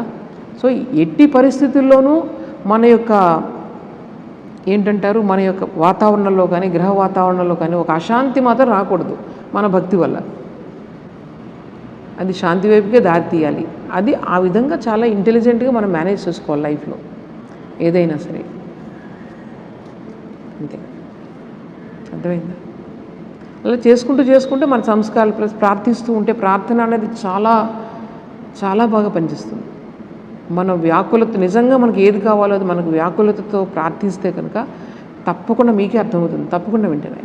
సో ఎట్టి పరిస్థితుల్లోనూ మన యొక్క ఏంటంటారు, మన యొక్క వాతావరణంలో కానీ, గ్రహ వాతావరణంలో కానీ ఒక అశాంతి మాత్రం రాకూడదు మన భక్తి వల్ల. అది శాంతి వైపుకే దారి తీయాలి. అది ఆ విధంగా చాలా ఇంటెలిజెంట్గా మనం మేనేజ్ చేసుకోవాలి లైఫ్లో ఏదైనా సరే. అంతే, అర్థమైందా? అలా చేసుకుంటూ మన సంస్కారాలు ప్లస్ ప్రార్థిస్తూ ఉంటే ప్రార్థన అనేది చాలా చాలా బాగా పనిచేస్తుంది. మన వ్యాకులత, నిజంగా మనకి ఏది కావాలో అది మనకు వ్యాకులతతో ప్రార్థిస్తే కనుక తప్పకుండా మీకే అర్థమవుతుంది, తప్పకుండా వింటనే.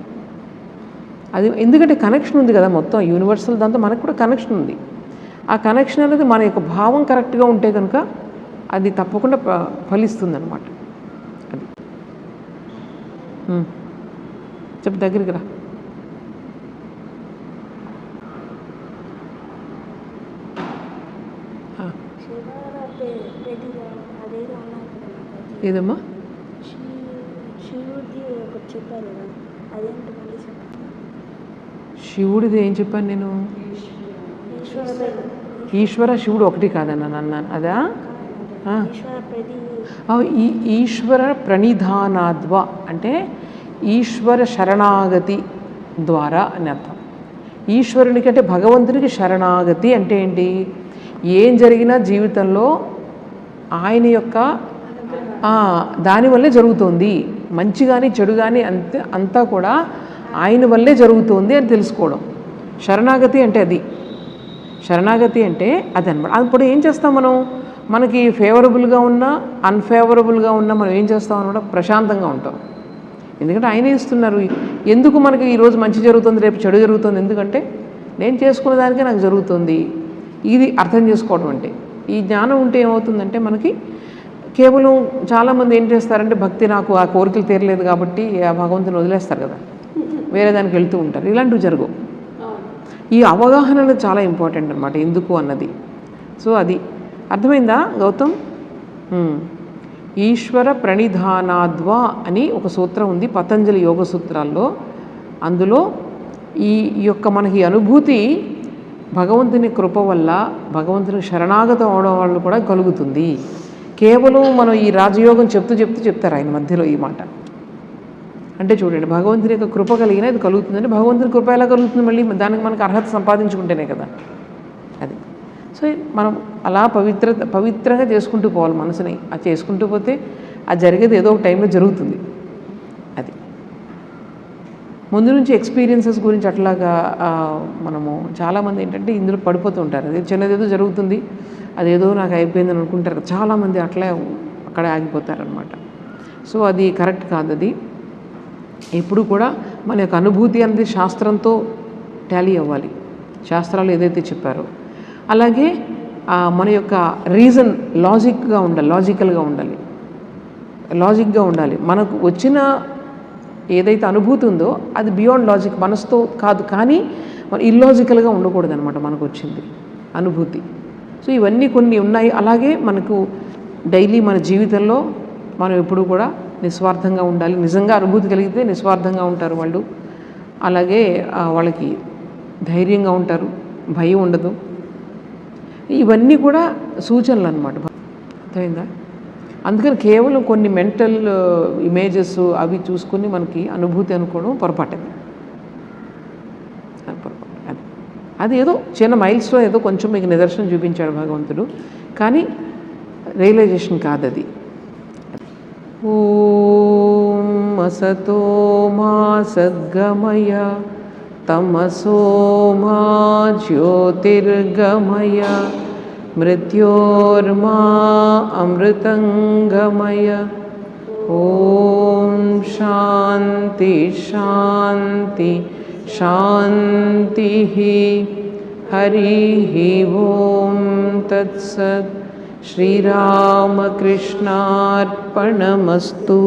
అది ఎందుకంటే కనెక్షన్ ఉంది కదా, మొత్తం యూనివర్సల్ దాంతో మనకు కూడా కనెక్షన్ ఉంది. ఆ కనెక్షన్ అనేది మన యొక్క భావం కరెక్ట్గా ఉంటే కనుక అది తప్పకుండా ఫలిస్తుంది అన్నమాట. అది చెప్పు, దగ్గరికి రా. ఏదమ్మా? శివుడిది ఏం చెప్పాను నేను? ఈశ్వర శివుడు ఒకటి కాదన్నా అన్నాను. అదా? ఈశ్వర ప్రణిధానాద్వ అంటే ఈశ్వర శరణాగతి ద్వారా అని అర్థం. ఈశ్వరునికి అంటే భగవంతునికి శరణాగతి అంటే ఏంటి? ఏం జరిగినా జీవితంలో ఆయన యొక్క దానివల్లే జరుగుతుంది, మంచి కానీ చెడు కానీ అంతా కూడా ఆయన వల్లే జరుగుతుంది అని తెలుసుకోవడం శరణాగతి అంటే. అది శరణాగతి అంటే అదనమాట. అప్పుడు ఏం చేస్తాం మనం, మనకి ఫేవరబుల్గా ఉన్నా అన్ఫేవరబుల్గా ఉన్నా మనం ఏం చేస్తాం అనమాట, ప్రశాంతంగా ఉంటాం. ఎందుకంటే ఆయనే ఇస్తున్నారు. ఎందుకు మనకి ఈరోజు మంచి జరుగుతుంది, రేపు చెడు జరుగుతుంది, ఎందుకంటే నేను చేసుకున్న దానికే నాకు జరుగుతుంది. ఇది అర్థం చేసుకోవడం అంటే. ఈ జ్ఞానం ఉంటే ఏమవుతుందంటే మనకి కేవలం చాలామంది ఏం చేస్తారంటే భక్తి, నాకు ఆ కోరికలు తీరలేదు కాబట్టి ఆ భగవంతుని వదిలేస్తారు కదా, వేరే దానికి వెళ్తూ ఉంటారు. ఇలాంటివి జరగవు. ఈ అవగాహన అనేది చాలా ఇంపార్టెంట్ అనమాట, ఎందుకు అన్నది. సో అది అర్థమైందా గౌతమ్? ఈశ్వర ప్రణిధానాద్వ అని ఒక సూత్రం ఉంది పతంజలి యోగ సూత్రాల్లో. అందులో ఈ యొక్క మనకి అనుభూతి భగవంతుని కృప వల్ల, భగవంతుని శరణాగతం అవడం వల్ల కూడా కలుగుతుంది. కేవలం మనం ఈ రాజయోగం చెప్తారు ఆయన మధ్యలో ఈ మాట. అంటే చూడండి, భగవంతుని యొక్క కృప కలిగిన ఇది కలుగుతుందంటే భగవంతుని కృప ఎలా కలుగుతుంది? మళ్ళీ దానికి మనకు అర్హత సంపాదించుకుంటేనే కదా అది. సో మనం అలా పవిత్రంగా చేసుకుంటూ పోవాలి మనసుని. అది చేసుకుంటూ పోతే అది జరిగేది ఏదో ఒక టైంలో జరుగుతుంది. అది ముందు నుంచి ఎక్స్పీరియన్సెస్ గురించి అట్లాగా మనము చాలామంది ఏంటంటే ఇందులో పడిపోతూ ఉంటారు. అది చిన్నదేదో జరుగుతుంది, అదేదో నాకు అయిపోయిందని అనుకుంటారు. చాలామంది అట్లే అక్కడే ఆగిపోతారనమాట. సో అది కరెక్ట్ కాదు. అది ఎప్పుడు కూడా మన యొక్క అనుభూతి అనేది శాస్త్రంతో టాలీ అవ్వాలి. శాస్త్రాలు ఏదైతే చెప్పారో అలాగే మన యొక్క రీజన్ లాజికల్గా ఉండాలి. మనకు వచ్చిన ఏదైతే అనుభూతి ఉందో అది బియాండ్ లాజిక్, మనసుతో కాదు. కానీ మన ఇల్లాజికల్గా ఉండకూడదు అనమాట మనకు వచ్చింది అనుభూతి. సో ఇవన్నీ కొన్ని ఉన్నాయి. అలాగే మనకు డైలీ మన జీవితంలో మనం ఎప్పుడు కూడా నిస్వార్థంగా ఉండాలి. నిజంగా అనుభూతి కలిగితే నిస్వార్థంగా ఉంటారు వాళ్ళు. అలాగే వాళ్ళకి ధైర్యంగా ఉంటారు, భయం ఉండదు. ఇవన్నీ కూడా సూచనలు అన్నమాట. అర్థమైందా? అందుకని కేవలం కొన్ని మెంటల్ ఇమేజెస్ అవి చూసుకుని మనకి అనుభూతి అనుకోవడం పొరపాటే. అది ఏదో చిన్న మైల్స్లో ఏదో కొంచెం మీకు నిదర్శనం చూపించాడు భగవంతుడు, కానీ రియలైజేషన్ కాదు అది. ఓం అసతో మా సద్గమయ తమసో మా జ్యోతిర్గమయ మృత్యోర్మా అమృతంగమయ. ఓం శాంతి శాంతి శాంతి. హరి ఓం తత్సత్. శ్రీరామకృష్ణార్పణమస్తు.